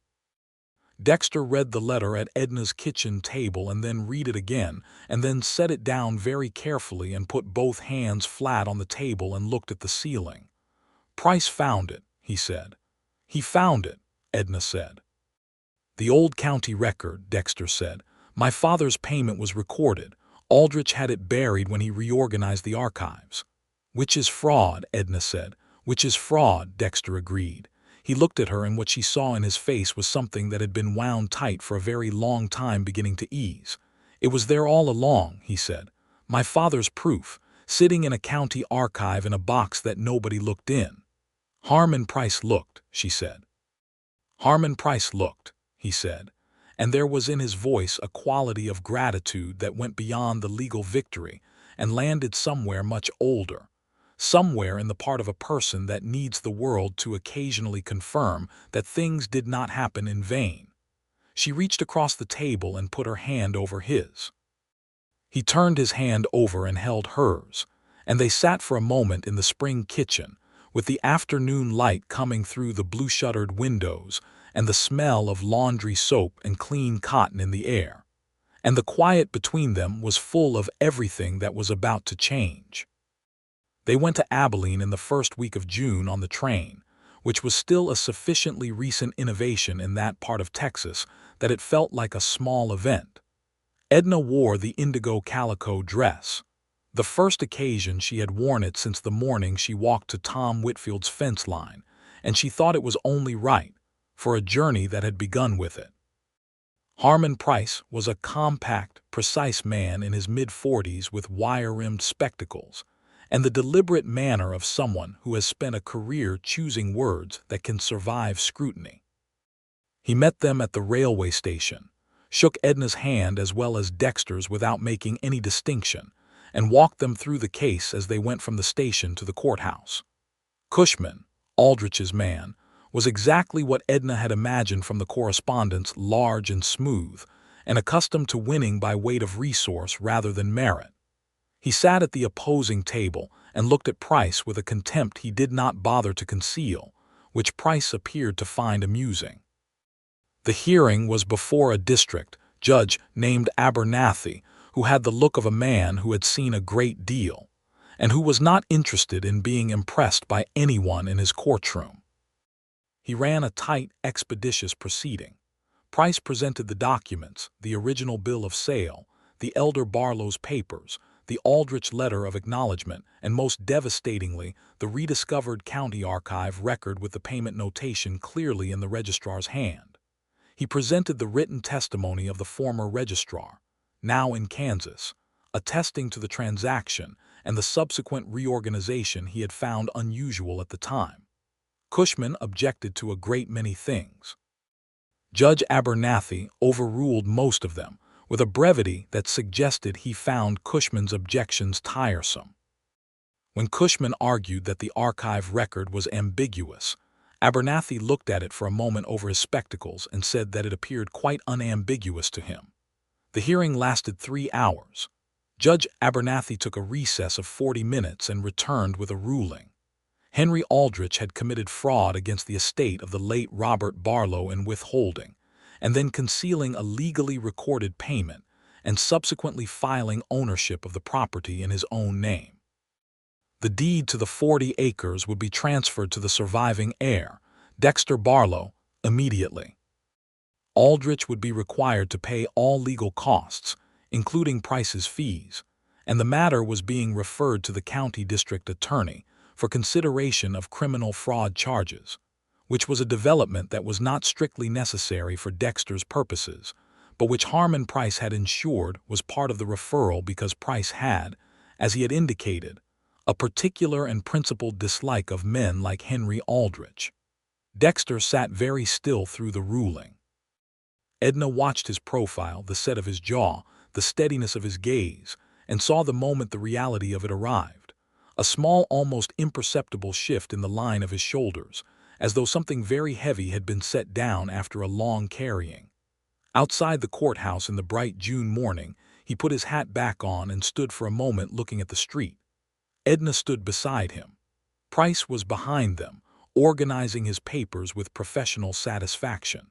Speaker 1: Dexter read the letter at Edna's kitchen table and then read it again, and then set it down very carefully and put both hands flat on the table and looked at the ceiling. "Price found it," he said. "He found it," Edna said. "The old county record," Dexter said. "My father's payment was recorded. Aldrich had it buried when he reorganized the archives." "Which is fraud," Edna said. "Which is fraud," Dexter agreed. He looked at her, and what she saw in his face was something that had been wound tight for a very long time beginning to ease. "It was there all along," he said. "My father's proof, sitting in a county archive in a box that nobody looked in." "Harmon Price looked," she said. "Harmon Price looked," he said, and there was in his voice a quality of gratitude that went beyond the legal victory and landed somewhere much older, somewhere in the part of a person that needs the world to occasionally confirm that things did not happen in vain. She reached across the table and put her hand over his. He turned his hand over and held hers, and they sat for a moment in the spring kitchen, with the afternoon light coming through the blue-shuttered windows and the smell of laundry soap and clean cotton in the air. And the quiet between them was full of everything that was about to change. They went to Abilene in the first week of June on the train, which was still a sufficiently recent innovation in that part of Texas that it felt like a small event. Edna wore the indigo calico dress, the first occasion she had worn it since the morning she walked to Tom Whitfield's fence line, and she thought it was only right, for a journey that had begun with it. Harmon Price was a compact, precise man in his mid-40s with wire-rimmed spectacles, and the deliberate manner of someone who has spent a career choosing words that can survive scrutiny. He met them at the railway station, shook Edna's hand as well as Dexter's without making any distinction, and walked them through the case as they went from the station to the courthouse. Cushman, Aldrich's man, was exactly what Edna had imagined from the correspondence, large and smooth, and accustomed to winning by weight of resource rather than merit. He sat at the opposing table and looked at Price with a contempt he did not bother to conceal, which Price appeared to find amusing. The hearing was before a district judge named Abernathy, who had the look of a man who had seen a great deal, and who was not interested in being impressed by anyone in his courtroom. He ran a tight, expeditious proceeding. Price presented the documents, the original bill of sale, the elder Barlow's papers, the Aldrich letter of acknowledgement, and most devastatingly, the rediscovered county archive record with the payment notation clearly in the registrar's hand. He presented the written testimony of the former registrar, now in Kansas, attesting to the transaction and the subsequent reorganization he had found unusual at the time. Cushman objected to a great many things. Judge Abernathy overruled most of them, with a brevity that suggested he found Cushman's objections tiresome. When Cushman argued that the archive record was ambiguous, Abernathy looked at it for a moment over his spectacles and said that it appeared quite unambiguous to him. The hearing lasted 3 hours. Judge Abernathy took a recess of 40 minutes and returned with a ruling. Henry Aldrich had committed fraud against the estate of the late Robert Barlow in withholding, and then concealing a legally recorded payment and subsequently filing ownership of the property in his own name. The deed to the 40 acres would be transferred to the surviving heir, Dexter Barlow, immediately. Aldrich would be required to pay all legal costs, including Price's fees, and the matter was being referred to the county district attorney for consideration of criminal fraud charges, which was a development that was not strictly necessary for Dexter's purposes, but which Harmon Price had ensured was part of the referral because Price had, as he had indicated, a particular and principled dislike of men like Henry Aldrich. Dexter sat very still through the ruling. Edna watched his profile, the set of his jaw, the steadiness of his gaze, and saw the moment the reality of it arrived. A small, almost imperceptible shift in the line of his shoulders, as though something very heavy had been set down after a long carrying. Outside the courthouse in the bright June morning, he put his hat back on and stood for a moment looking at the street. Edna stood beside him. Price was behind them, organizing his papers with professional satisfaction.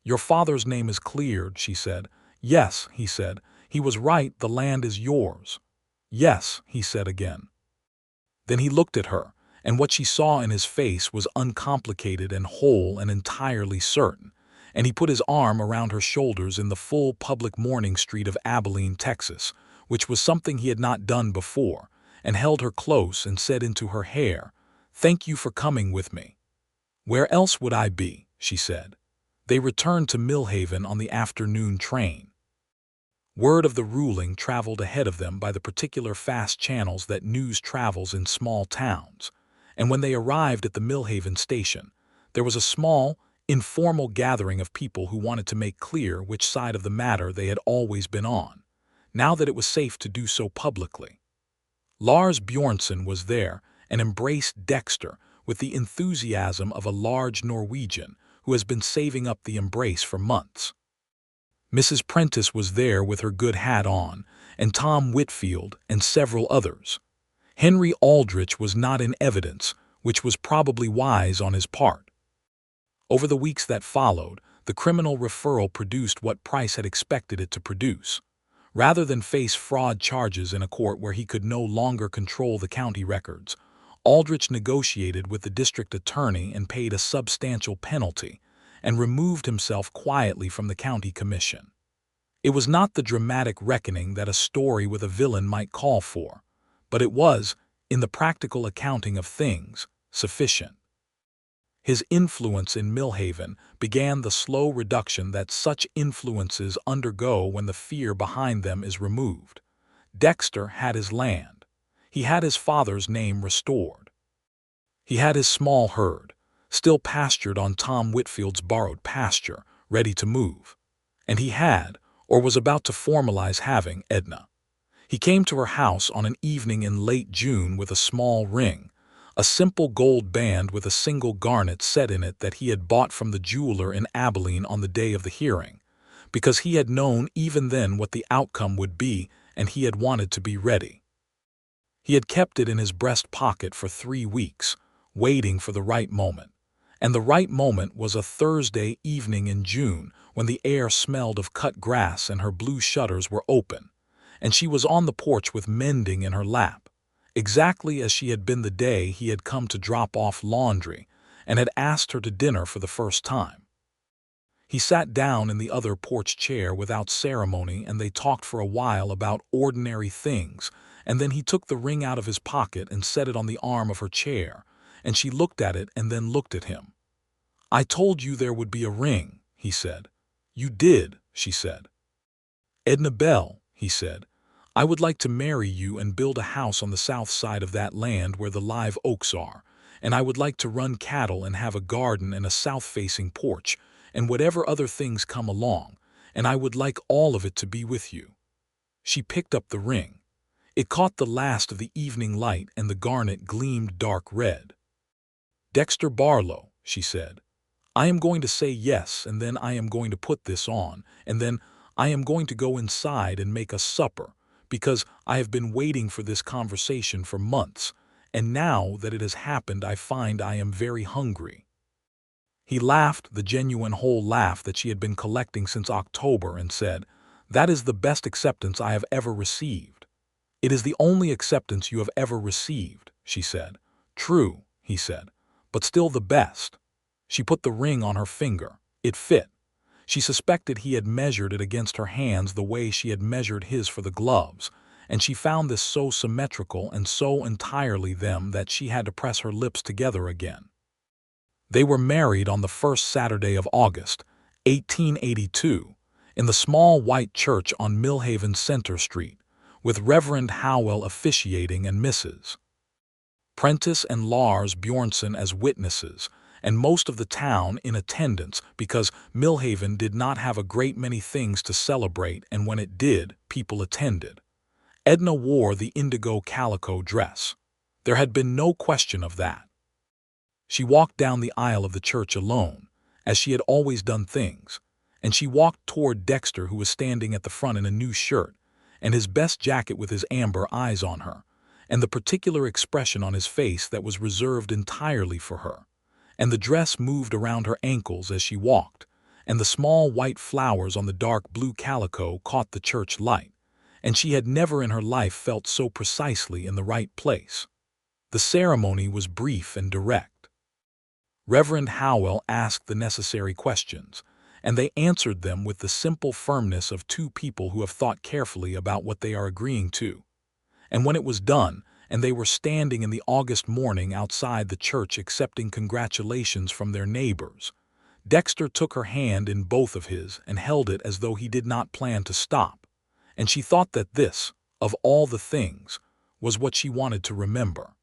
Speaker 1: "Your father's name is cleared," she said. "Yes," he said. "He was right, the land is yours." "Yes," he said again. Then he looked at her, and what she saw in his face was uncomplicated and whole and entirely certain, and he put his arm around her shoulders in the full public mourning street of Abilene, Texas, which was something he had not done before, and held her close and said into her hair, "Thank you for coming with me." "Where else would I be?" she said. They returned to Millhaven on the afternoon train. Word of the ruling traveled ahead of them by the particular fast channels that news travels in small towns, and when they arrived at the Millhaven station, there was a small, informal gathering of people who wanted to make clear which side of the matter they had always been on, now that it was safe to do so publicly. Lars Bjornsson was there and embraced Dexter with the enthusiasm of a large Norwegian who has been saving up the embrace for months. Mrs. Prentice was there with her good hat on, and Tom Whitfield and several others. Henry Aldrich was not in evidence, which was probably wise on his part. Over the weeks that followed, the criminal referral produced what Price had expected it to produce. Rather than face fraud charges in a court where he could no longer control the county records, Aldrich negotiated with the district attorney and paid a substantial penalty, and removed himself quietly from the county commission. It was not the dramatic reckoning that a story with a villain might call for, but it was, in the practical accounting of things, sufficient. His influence in Millhaven began the slow reduction that such influences undergo when the fear behind them is removed. Dexter had his land. He had his father's name restored. He had his small herd, still pastured on Tom Whitfield's borrowed pasture, ready to move. And he had, or was about to formalize having, Edna. He came to her house on an evening in late June with a small ring, a simple gold band with a single garnet set in it that he had bought from the jeweler in Abilene on the day of the hearing, because he had known even then what the outcome would be and he had wanted to be ready. He had kept it in his breast pocket for 3 weeks, waiting for the right moment. And the right moment was a Thursday evening in June when the air smelled of cut grass and her blue shutters were open, and she was on the porch with mending in her lap, exactly as she had been the day he had come to drop off laundry and had asked her to dinner for the first time. He sat down in the other porch chair without ceremony, and they talked for a while about ordinary things, and then he took the ring out of his pocket and set it on the arm of her chair, and she looked at it and then looked at him. "I told you there would be a ring," he said. "You did," she said. "Edna Bell," he said, "I would like to marry you and build a house on the south side of that land where the live oaks are, and I would like to run cattle and have a garden and a south-facing porch, and whatever other things come along, and I would like all of it to be with you." She picked up the ring. It caught the last of the evening light and the garnet gleamed dark red. "Dexter Barlow," she said, "I am going to say yes, and then I am going to put this on, and then I am going to go inside and make a supper, because I have been waiting for this conversation for months, and now that it has happened I find I am very hungry." He laughed, the genuine whole laugh that she had been collecting since October, and said, "That is the best acceptance I have ever received." "It is the only acceptance you have ever received," she said. "True," he said, "but still the best." She put the ring on her finger. It fit. She suspected he had measured it against her hands the way she had measured his for the gloves, and she found this so symmetrical and so entirely them that she had to press her lips together again. They were married on the first Saturday of August, 1882, in the small white church on Millhaven Center Street, with Reverend Howell officiating and Mrs. Prentice and Lars Bjornson as witnesses, and most of the town in attendance because Millhaven did not have a great many things to celebrate, and when it did, people attended. Edna wore the indigo calico dress. There had been no question of that. She walked down the aisle of the church alone, as she had always done things, and she walked toward Dexter, who was standing at the front in a new shirt, and his best jacket with his amber eyes on her, and the particular expression on his face that was reserved entirely for her. And the dress moved around her ankles as she walked, and the small white flowers on the dark blue calico caught the church light, and she had never in her life felt so precisely in the right place. The ceremony was brief and direct. Reverend Howell asked the necessary questions, and they answered them with the simple firmness of two people who have thought carefully about what they are agreeing to. And when it was done, and they were standing in the August morning outside the church accepting congratulations from their neighbors, Dexter took her hand in both of his and held it as though he did not plan to stop, and she thought that this, of all the things, was what she wanted to remember.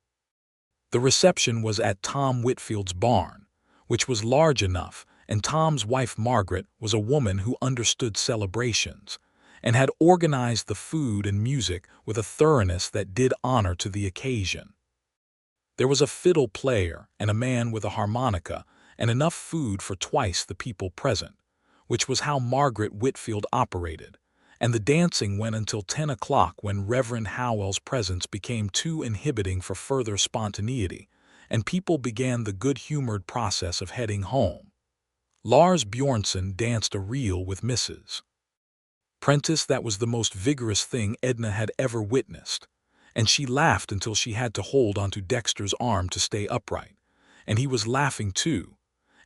Speaker 1: The reception was at Tom Whitfield's barn, which was large enough, and Tom's wife Margaret was a woman who understood celebrations, and had organized the food and music with a thoroughness that did honor to the occasion. There was a fiddle player and a man with a harmonica, and enough food for twice the people present, which was how Margaret Whitfield operated, and the dancing went until 10 o'clock, when Reverend Howell's presence became too inhibiting for further spontaneity, and people began the good-humored process of heading home. Lars Bjornson danced a reel with Mrs. Prentice that was the most vigorous thing Edna had ever witnessed, and she laughed until she had to hold onto Dexter's arm to stay upright, and he was laughing too,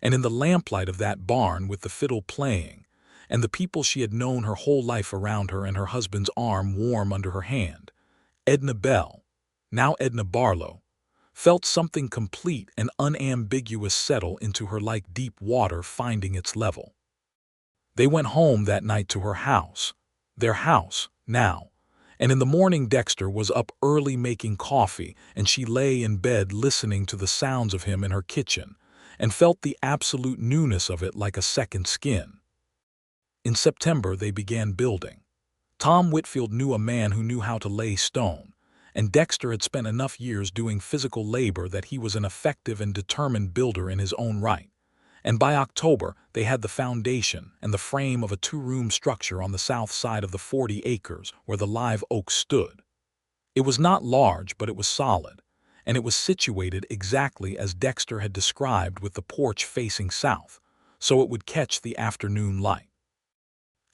Speaker 1: and in the lamplight of that barn with the fiddle playing, and the people she had known her whole life around her and her husband's arm warm under her hand, Edna Bell, now Edna Barlow, felt something complete and unambiguous settle into her like deep water finding its level. They went home that night to her house, their house, now, and in the morning Dexter was up early making coffee, and she lay in bed listening to the sounds of him in her kitchen, and felt the absolute newness of it like a second skin. In September they began building. Tom Whitfield knew a man who knew how to lay stone, and Dexter had spent enough years doing physical labor that he was an effective and determined builder in his own right. And by October they had the foundation and the frame of a two-room structure on the south side of the 40 acres where the live oak stood. It was not large, but it was solid, and it was situated exactly as Dexter had described, with the porch facing south, so it would catch the afternoon light.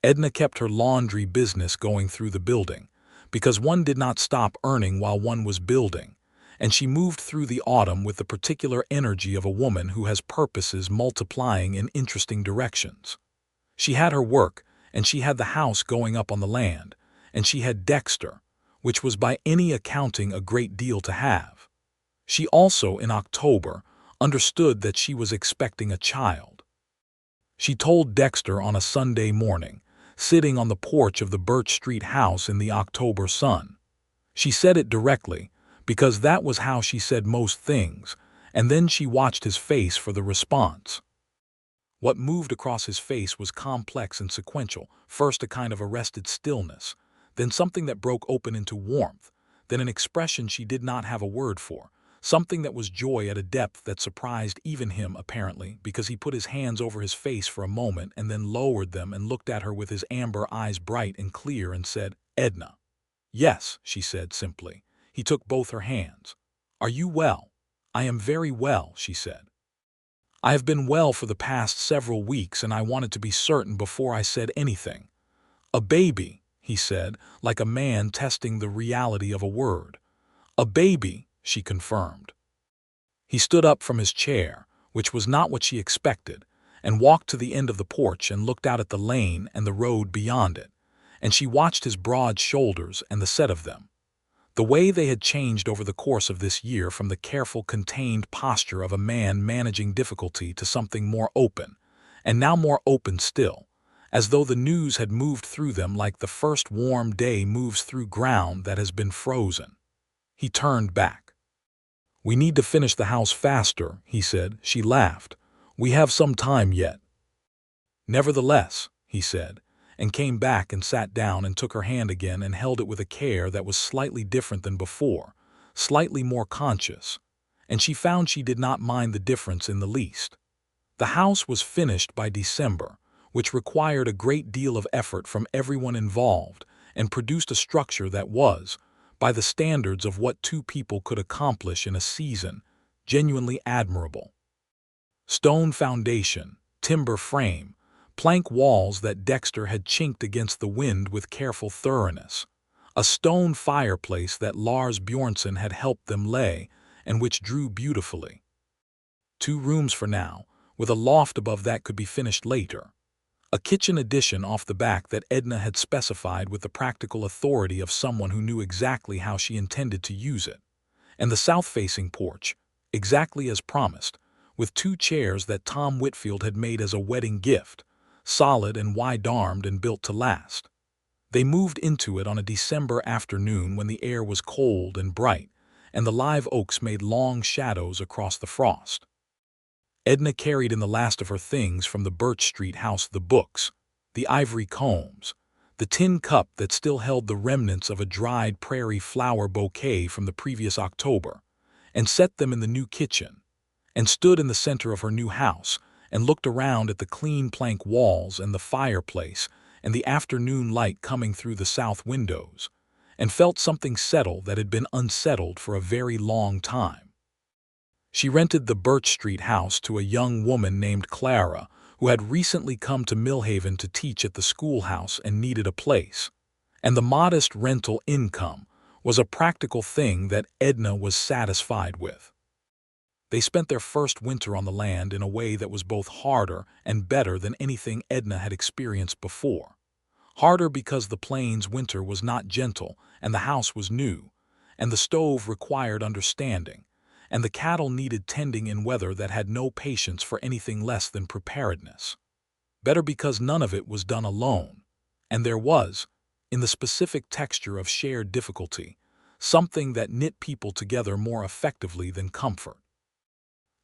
Speaker 1: Edna kept her laundry business going through the building, because one did not stop earning while one was building, and she moved through the autumn with the particular energy of a woman who has purposes multiplying in interesting directions. She had her work, and she had the house going up on the land, and she had Dexter, which was by any accounting a great deal to have. She also, in October, understood that she was expecting a child. She told Dexter on a Sunday morning, sitting on the porch of the Birch Street house in the October sun. She said it directly, because that was how she said most things, and then she watched his face for the response. What moved across his face was complex and sequential, first a kind of arrested stillness, then something that broke open into warmth, then an expression she did not have a word for, something that was joy at a depth that surprised even him apparently, because he put his hands over his face for a moment and then lowered them and looked at her with his amber eyes bright and clear and said, "Edna." "Yes," she said simply. He took both her hands. "Are you well?" "I am very well," she said. "I have been well for the past several weeks, and I wanted to be certain before I said anything." "A baby," he said, like a man testing the reality of a word. "A baby," she confirmed. He stood up from his chair, which was not what she expected, and walked to the end of the porch and looked out at the lane and the road beyond it, and she watched his broad shoulders and the set of them. The way they had changed over the course of this year, from the careful, contained posture of a man managing difficulty to something more open, and now more open still, as though the news had moved through them like the first warm day moves through ground that has been frozen. He turned back. "We need to finish the house faster," he said. She laughed. "We have some time yet." "Nevertheless," he said, and came back and sat down and took her hand again and held it with a care that was slightly different than before, slightly more conscious, and she found she did not mind the difference in the least. The house was finished by December, which required a great deal of effort from everyone involved and produced a structure that was, by the standards of what two people could accomplish in a season, genuinely admirable. Stone foundation, timber frame, plank walls that Dexter had chinked against the wind with careful thoroughness, a stone fireplace that Lars Bjornsson had helped them lay and which drew beautifully. 2 rooms for now, with a loft above that could be finished later. A kitchen addition off the back that Edna had specified with the practical authority of someone who knew exactly how she intended to use it. And the south-facing porch, exactly as promised, with 2 chairs that Tom Whitfield had made as a wedding gift, solid and wide-armed and built to last. They moved into it on a December afternoon when the air was cold and bright, and the live oaks made long shadows across the frost. Edna carried in the last of her things from the Birch Street house: the books, the ivory combs, the tin cup that still held the remnants of a dried prairie flower bouquet from the previous October, and set them in the new kitchen, and stood in the center of her new house and looked around at the clean plank walls and the fireplace and the afternoon light coming through the south windows, and felt something settle that had been unsettled for a very long time. She rented the Birch Street house to a young woman named Clara, who had recently come to Millhaven to teach at the schoolhouse and needed a place. And the modest rental income was a practical thing that Edna was satisfied with. They spent their first winter on the land in a way that was both harder and better than anything Edna had experienced before. Harder because the plains winter was not gentle and the house was new, and the stove required understanding, and the cattle needed tending in weather that had no patience for anything less than preparedness. Better because none of it was done alone, and there was, in the specific texture of shared difficulty, something that knit people together more effectively than comfort.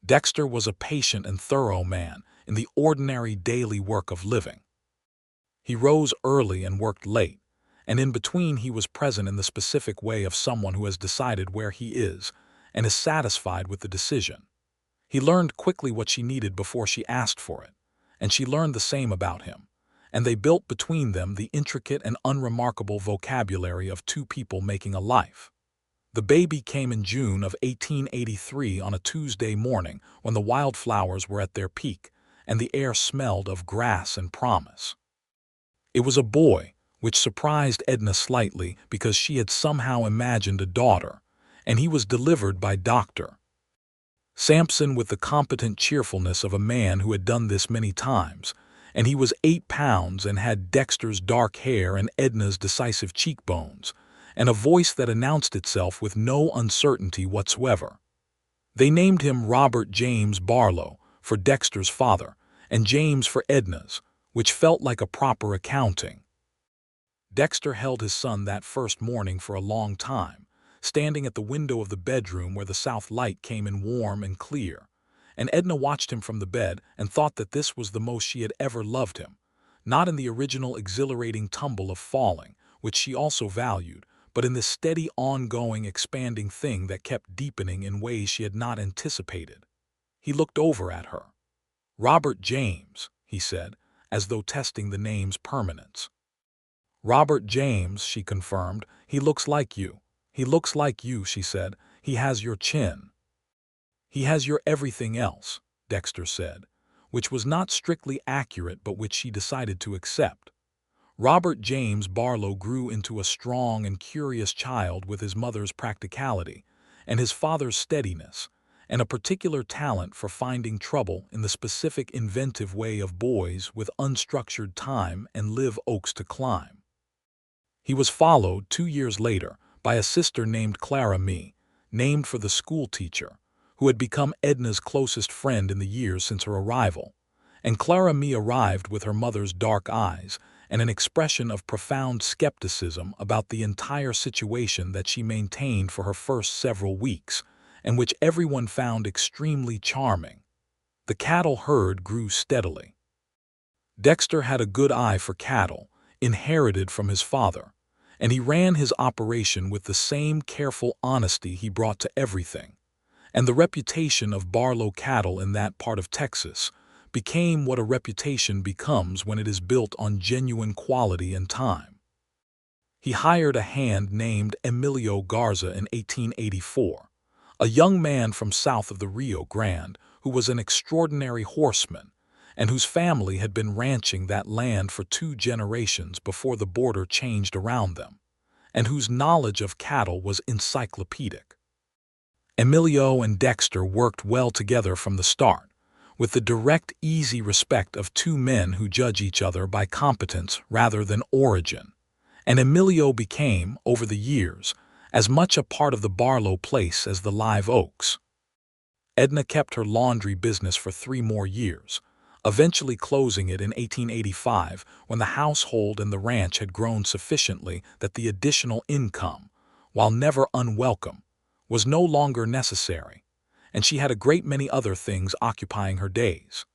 Speaker 1: Dexter was a patient and thorough man in the ordinary daily work of living. He rose early and worked late, and in between he was present in the specific way of someone who has decided where he is and is satisfied with the decision. He learned quickly what she needed before she asked for it, and she learned the same about him, and they built between them the intricate and unremarkable vocabulary of 2 people making a life. The baby came in June of 1883 on a Tuesday morning when the wildflowers were at their peak and the air smelled of grass and promise. It was a boy, which surprised Edna slightly because she had somehow imagined a daughter, and he was delivered by Dr. Sampson with the competent cheerfulness of a man who had done this many times, and he was 8 pounds and had Dexter's dark hair and Edna's decisive cheekbones, and a voice that announced itself with no uncertainty whatsoever. They named him Robert James Barlow for Dexter's father, and James for Edna's, which felt like a proper accounting. Dexter held his son that first morning for a long time, standing at the window of the bedroom where the south light came in warm and clear, and Edna watched him from the bed and thought that this was the most she had ever loved him, not in the original exhilarating tumble of falling, which she also valued, but in this steady, ongoing, expanding thing that kept deepening in ways she had not anticipated. He looked over at her. "Robert James," he said, as though testing the name's permanence. "Robert James," she confirmed. "He looks like you." "He looks like you," she said. "He has your chin." "He has your everything else," Dexter said, which was not strictly accurate but which she decided to accept. Robert James Barlow grew into a strong and curious child with his mother's practicality and his father's steadiness, and a particular talent for finding trouble in the specific inventive way of boys with unstructured time and live oaks to climb. He was followed 2 years later by a sister named Clara Me, named for the school teacher, who had become Edna's closest friend in the years since her arrival, and Clara Mee arrived with her mother's dark eyes and an expression of profound skepticism about the entire situation that she maintained for her first several weeks, and which everyone found extremely charming. The cattle herd grew steadily. Dexter had a good eye for cattle, inherited from his father, and he ran his operation with the same careful honesty he brought to everything. And the reputation of Barlow cattle in that part of Texas became what a reputation becomes when it is built on genuine quality and time. He hired a hand named Emilio Garza in 1884, a young man from south of the Rio Grande who was an extraordinary horseman and whose family had been ranching that land for 2 generations before the border changed around them, and whose knowledge of cattle was encyclopedic. Emilio and Dexter worked well together from the start, with the direct, easy respect of 2 men who judge each other by competence rather than origin, and Emilio became, over the years, as much a part of the Barlow place as the live oaks. Edna kept her laundry business for 3 more years, eventually closing it in 1885 when the household and the ranch had grown sufficiently that the additional income, while never unwelcome, was no longer necessary, and she had a great many other things occupying her days.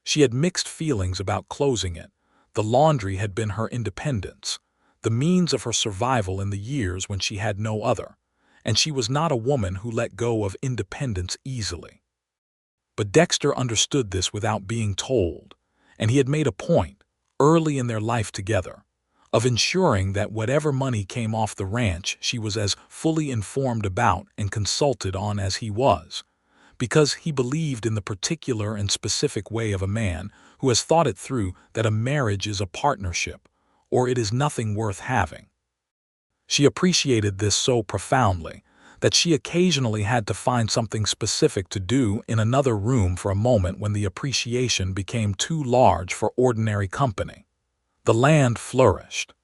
Speaker 1: She had mixed feelings about closing it. The laundry had been her independence, the means of her survival in the years when she had no other, and she was not a woman who let go of independence easily. But Dexter understood this without being told, and he had made a point, early in their life together, of ensuring that whatever money came off the ranch she was as fully informed about and consulted on as he was, because he believed in the particular and specific way of a man who has thought it through that a marriage is a partnership, or it is nothing worth having. She appreciated this so profoundly that she occasionally had to find something specific to do in another room for a moment when the appreciation became too large for ordinary company. The land flourished.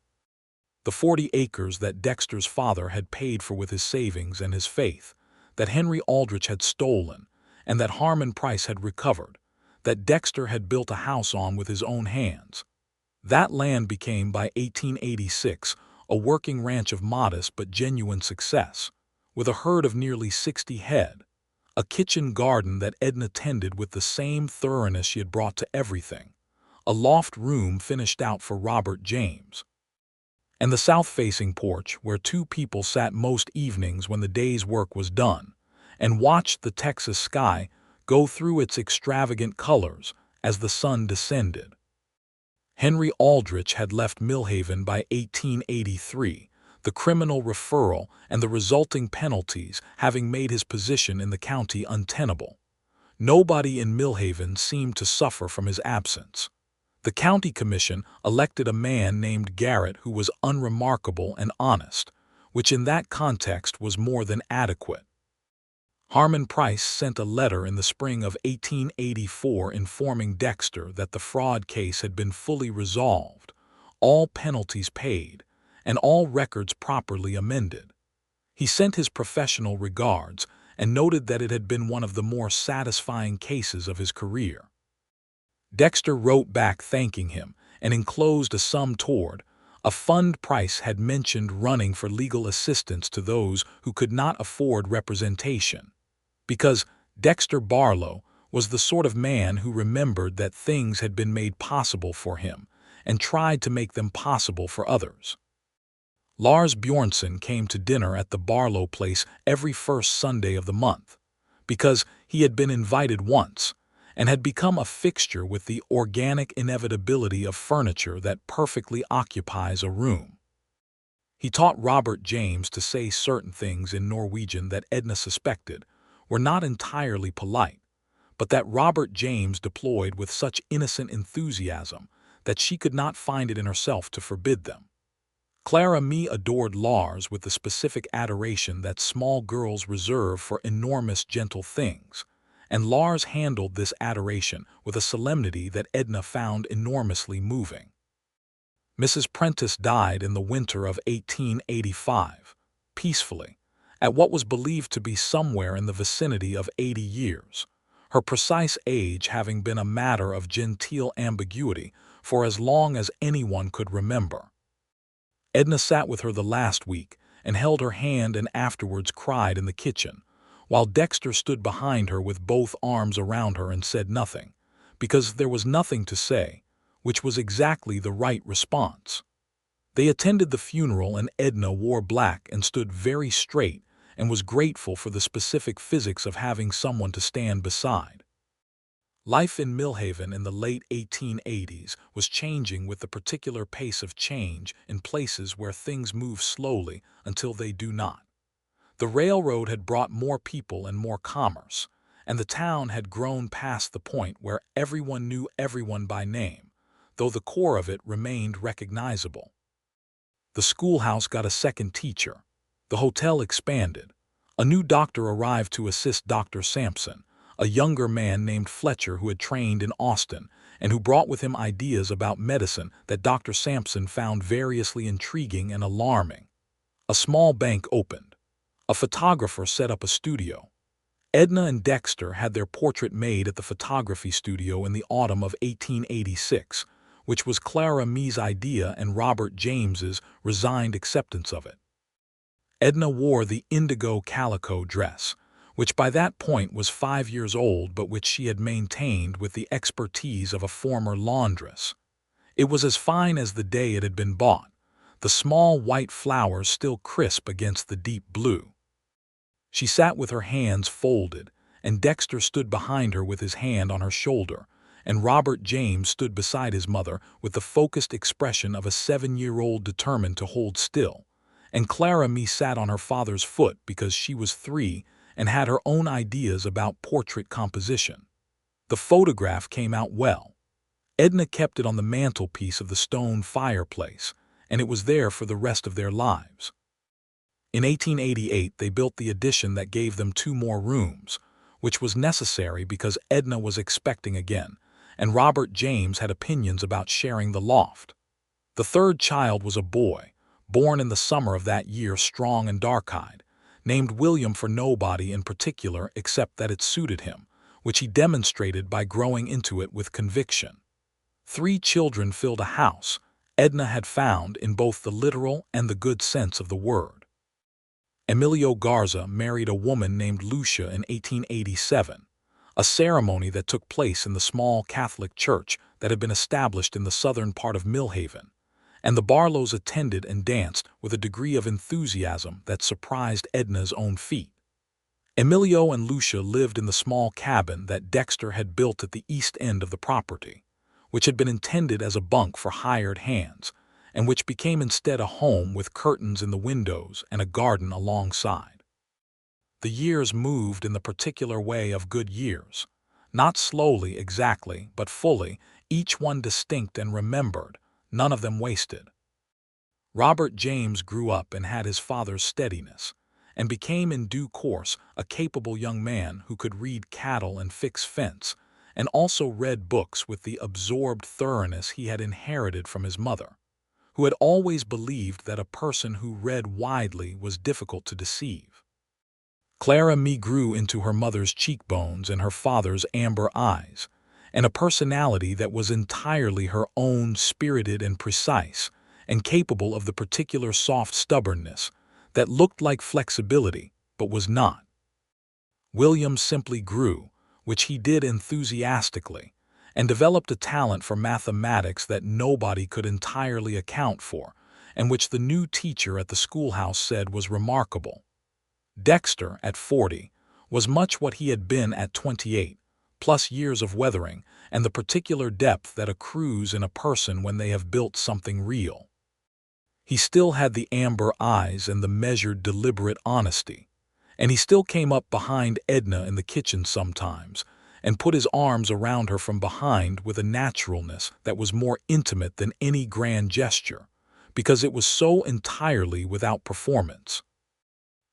Speaker 1: The 40 acres that Dexter's father had paid for with his savings and his faith, that Henry Aldrich had stolen, and that Harmon Price had recovered, that Dexter had built a house on with his own hands. That land became, by 1886, a working ranch of modest but genuine success, with a herd of nearly 60 head, a kitchen garden that Edna tended with the same thoroughness she had brought to everything, a loft room finished out for Robert James, and the south-facing porch where 2 people sat most evenings when the day's work was done, and watched the Texas sky go through its extravagant colors as the sun descended. Henry Aldrich had left Millhaven by 1883, the criminal referral and the resulting penalties having made his position in the county untenable. Nobody in Millhaven seemed to suffer from his absence. The county commission elected a man named Garrett who was unremarkable and honest, which in that context was more than adequate. Harmon Price sent a letter in the spring of 1884 informing Dexter that the fraud case had been fully resolved, all penalties paid, and all records properly amended. He sent his professional regards and noted that it had been one of the more satisfying cases of his career. Dexter wrote back thanking him and enclosed a sum toward a fund Price had mentioned running for legal assistance to those who could not afford representation, because Dexter Barlow was the sort of man who remembered that things had been made possible for him and tried to make them possible for others. Lars Bjornson came to dinner at the Barlow place every first Sunday of the month, because he had been invited once and had become a fixture with the organic inevitability of furniture that perfectly occupies a room. He taught Robert James to say certain things in Norwegian that Edna suspected were not entirely polite, but that Robert James deployed with such innocent enthusiasm that she could not find it in herself to forbid them. Clara Mee adored Lars with the specific adoration that small girls reserve for enormous gentle things, and Lars handled this adoration with a solemnity that Edna found enormously moving. Mrs. Prentice died in the winter of 1885, peacefully, at what was believed to be somewhere in the vicinity of 80 years. her precise age having been a matter of genteel ambiguity for as long as anyone could remember. Edna sat with her the last week and held her hand and afterwards cried in the kitchen, while Dexter stood behind her with both arms around her and said nothing, because there was nothing to say, which was exactly the right response. They attended the funeral and Edna wore black and stood very straight and was grateful for the specific physics of having someone to stand beside. Life in Millhaven in the late 1880s was changing with the particular pace of change in places where things move slowly until they do not. The railroad had brought more people and more commerce, and the town had grown past the point where everyone knew everyone by name, though the core of it remained recognizable. The schoolhouse got a second teacher. The hotel expanded. A new doctor arrived to assist Dr. Sampson, a younger man named Fletcher who had trained in Austin and who brought with him ideas about medicine that Dr. Sampson found variously intriguing and alarming. A small bank opened. A photographer set up a studio. Edna and Dexter had their portrait made at the photography studio in the autumn of 1886, which was Clara Mee's idea and Robert James's resigned acceptance of it. Edna wore the indigo calico dress, which by that point was 5 years old but which she had maintained with the expertise of a former laundress. It was as fine as the day it had been bought, the small white flowers still crisp against the deep blue. She sat with her hands folded, and Dexter stood behind her with his hand on her shoulder, and Robert James stood beside his mother with the focused expression of a 7-year-old determined to hold still, and Clara Mee sat on her father's foot because she was 3 and had her own ideas about portrait composition. The photograph came out well. Edna kept it on the mantelpiece of the stone fireplace, and it was there for the rest of their lives. In 1888, they built the addition that gave them 2 more rooms, which was necessary because Edna was expecting again, and Robert James had opinions about sharing the loft. The third child was a boy, born in the summer of that year, strong and dark-eyed, named William for nobody in particular except that it suited him, which he demonstrated by growing into it with conviction. 3 children filled a house Edna had found in both the literal and the good sense of the word. Emilio Garza married a woman named Lucia in 1887, a ceremony that took place in the small Catholic church that had been established in the southern part of Millhaven, and the Barlows attended and danced with a degree of enthusiasm that surprised Edna's own feet. Emilio and Lucia lived in the small cabin that Dexter had built at the east end of the property, which had been intended as a bunk for hired hands, and which became instead a home with curtains in the windows and a garden alongside. The years moved in the particular way of good years, not slowly exactly, but fully, each one distinct and remembered, none of them wasted. Robert James grew up and had his father's steadiness, and became in due course a capable young man who could read cattle and fix fence, and also read books with the absorbed thoroughness he had inherited from his mother, who had always believed that a person who read widely was difficult to deceive. Clara Mee grew into her mother's cheekbones and her father's amber eyes, and a personality that was entirely her own, spirited and precise, and capable of the particular soft stubbornness that looked like flexibility but was not. William simply grew, which he did enthusiastically, and developed a talent for mathematics that nobody could entirely account for, and which the new teacher at the schoolhouse said was remarkable. Dexter, at 40, was much what he had been at 28, plus years of weathering and the particular depth that accrues in a person when they have built something real. He still had the amber eyes and the measured, deliberate honesty, and he still came up behind Edna in the kitchen sometimes and put his arms around her from behind with a naturalness that was more intimate than any grand gesture, because it was so entirely without performance.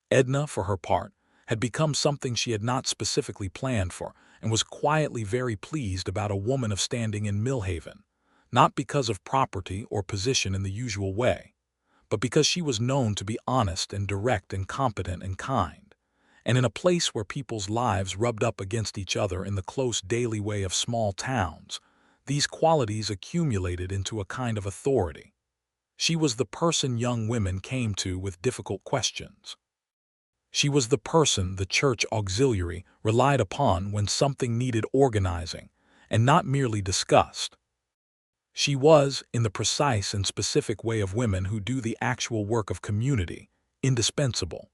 Speaker 1: Edna, for her part, had become something she had not specifically planned for, and was quietly very pleased about a woman of standing in Millhaven, not because of property or position in the usual way, but because she was known to be honest and direct and competent and kind, and in a place where people's lives rubbed up against each other in the close daily way of small towns, these qualities accumulated into a kind of authority. She was the person young women came to with difficult questions. She was the person the church auxiliary relied upon when something needed organizing, and not merely discussed. She was, in the precise and specific way of women who do the actual work of community, indispensable.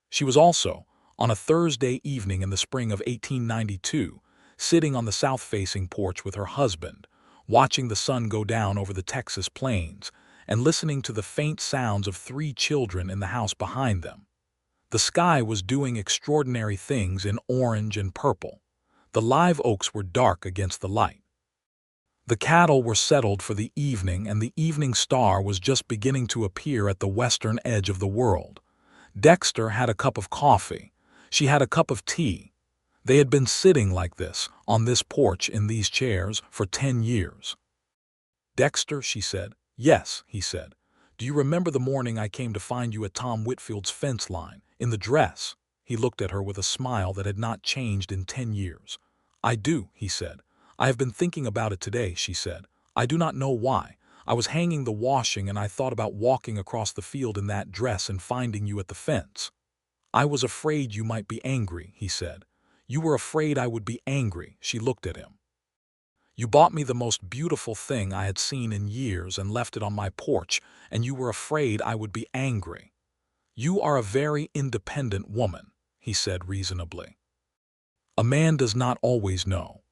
Speaker 1: She was also, on a Thursday evening in the spring of 1892, sitting on the south-facing porch with her husband, watching the sun go down over the Texas plains, and listening to the faint sounds of 3 children in the house behind them. The sky was doing extraordinary things in orange and purple. The live oaks were dark against the light. The cattle were settled for the evening, and the evening star was just beginning to appear at the western edge of the world. Dexter had a cup of coffee. She had a cup of tea. They had been sitting like this, on this porch in these chairs, for 10 years. "Dexter," she said. "Yes," he said. "Do you remember the morning I came to find you at Tom Whitfield's fence line, in the dress?" He looked at her with a smile that had not changed in 10 years. "I do," he said. "I have been thinking about it today," she said. "I do not know why. I was hanging the washing and I thought about walking across the field in that dress and finding you at the fence." "I was afraid you might be angry," he said. "You were afraid I would be angry," she looked at him. "You bought me the most beautiful thing I had seen in years and left it on my porch, and you were afraid I would be angry." "You are a very independent woman," he said reasonably. "A man does not always know."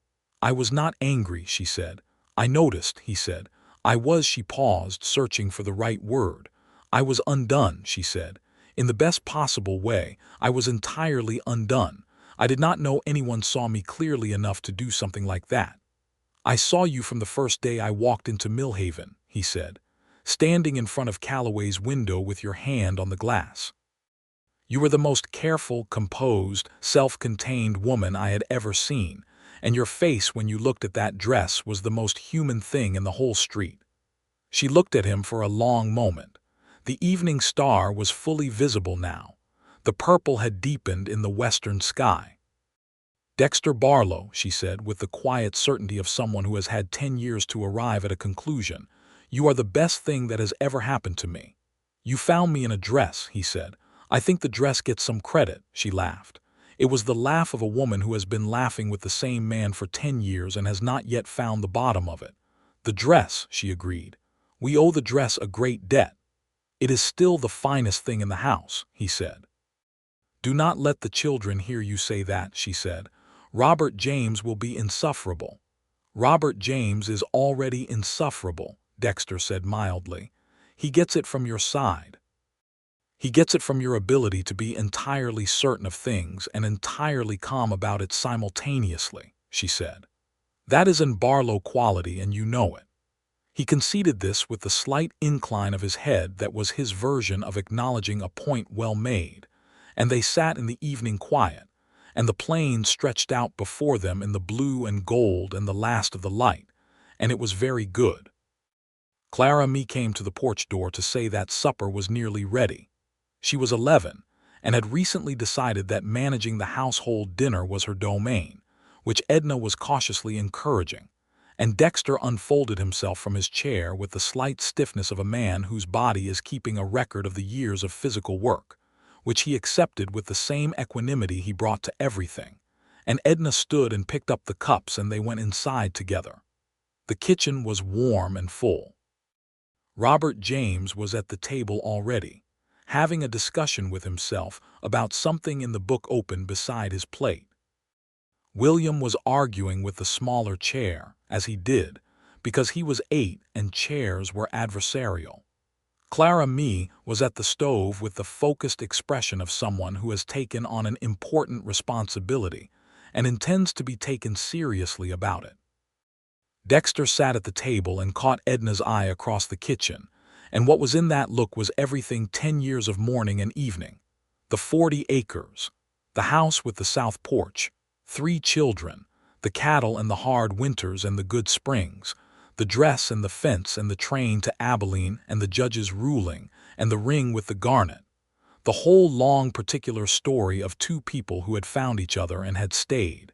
Speaker 1: "I was not angry," she said. "I noticed," he said. "I was—" She paused, searching for the right word. "I was undone," she said. "In the best possible way, I was entirely undone. I did not know anyone saw me clearly enough to do something like that." "I saw you from the first day I walked into Millhaven," he said, "standing in front of Calloway's window with your hand on the glass. You were the most careful, composed, self-contained woman I had ever seen, and your face when you looked at that dress was the most human thing in the whole street." She looked at him for a long moment. The evening star was fully visible now. The purple had deepened in the western sky. "Dexter Barlow," she said, with the quiet certainty of someone who has had 10 years to arrive at a conclusion, "you are the best thing that has ever happened to me." "You found me in a dress," he said. "I think the dress gets some credit," she laughed. It was the laugh of a woman who has been laughing with the same man for 10 years and has not yet found the bottom of it. "The dress," she agreed. "We owe the dress a great debt." "It is still the finest thing in the house," he said. "Do not let the children hear you say that," she said. "Robert James will be insufferable." "Robert James is already insufferable," Dexter said mildly. "He gets it from your side. He gets it from your ability to be entirely certain of things and entirely calm about it simultaneously," she said. "That is an Barlow quality, and you know it." He conceded this with the slight incline of his head that was his version of acknowledging a point well made, and they sat in the evening quiet, and the plains stretched out before them in the blue and gold and the last of the light, and it was very good. Clara Me came to the porch door to say that supper was nearly ready. She was 11, and had recently decided that managing the household dinner was her domain, which Edna was cautiously encouraging, and Dexter unfolded himself from his chair with the slight stiffness of a man whose body is keeping a record of the years of physical work, which he accepted with the same equanimity he brought to everything, and Edna stood and picked up the cups and they went inside together. The kitchen was warm and full. Robert James was at the table already, having a discussion with himself about something in the book open beside his plate. William was arguing with the smaller chair, as he did, because he was 8 and chairs were adversarial. Clara Me was at the stove with the focused expression of someone who has taken on an important responsibility and intends to be taken seriously about it. Dexter sat at the table and caught Edna's eye across the kitchen, and what was in that look was everything 10 years of morning and evening. The 40 acres, the house with the south porch, 3 children, the cattle and the hard winters and the good springs, the dress and the fence and the train to Abilene and the judge's ruling and the ring with the garnet. The whole long particular story of two people who had found each other and had stayed.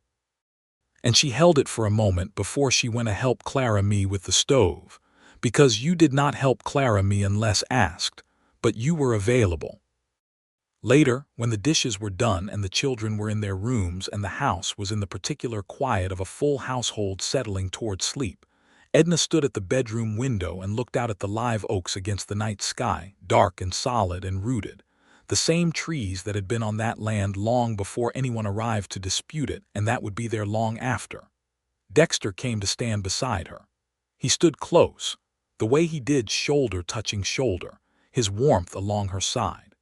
Speaker 1: And she held it for a moment before she went to help Clara me with the stove, because you did not help Clara me unless asked, but you were available. Later, when the dishes were done and the children were in their rooms and the house was in the particular quiet of a full household settling toward sleep, Edna stood at the bedroom window and looked out at the live oaks against the night sky, dark and solid and rooted, the same trees that had been on that land long before anyone arrived to dispute it, and that would be there long after. Dexter came to stand beside her. He stood close, the way he did shoulder touching shoulder, his warmth along her side.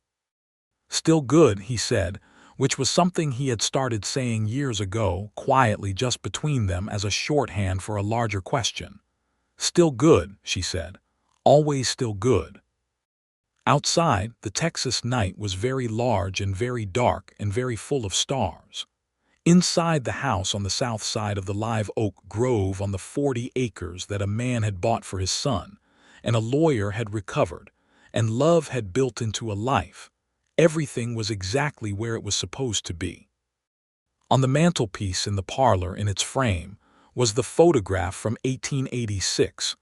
Speaker 1: "Still good," he said, which was something he had started saying years ago, quietly just between them as a shorthand for a larger question. "Still good," she said. "Always still good." Outside, the Texas night was very large and very dark and very full of stars. Inside the house on the south side of the live oak grove on the 40 acres that a man had bought for his son, and a lawyer had recovered, and love had built into a life, everything was exactly where it was supposed to be. On the mantelpiece in the parlor in its frame was the photograph from 1886,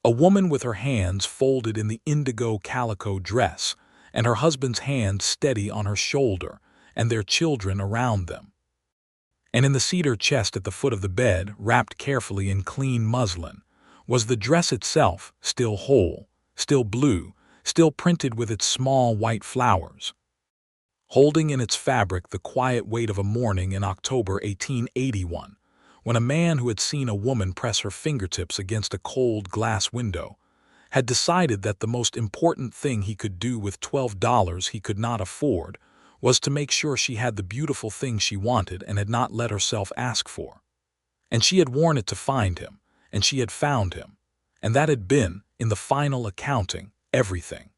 Speaker 1: a woman with her hands folded in the indigo calico dress, and her husband's hand steady on her shoulder, and their children around them. And in the cedar chest at the foot of the bed, wrapped carefully in clean muslin, was the dress itself, still whole, still blue, still printed with its small white flowers, holding in its fabric the quiet weight of a morning in October 1881, when a man who had seen a woman press her fingertips against a cold glass window had decided that the most important thing he could do with $12 he could not afford was to make sure she had the beautiful thing she wanted and had not let herself ask for. And she had worn it to find him, and she had found him, and that had been, in the final accounting, everything.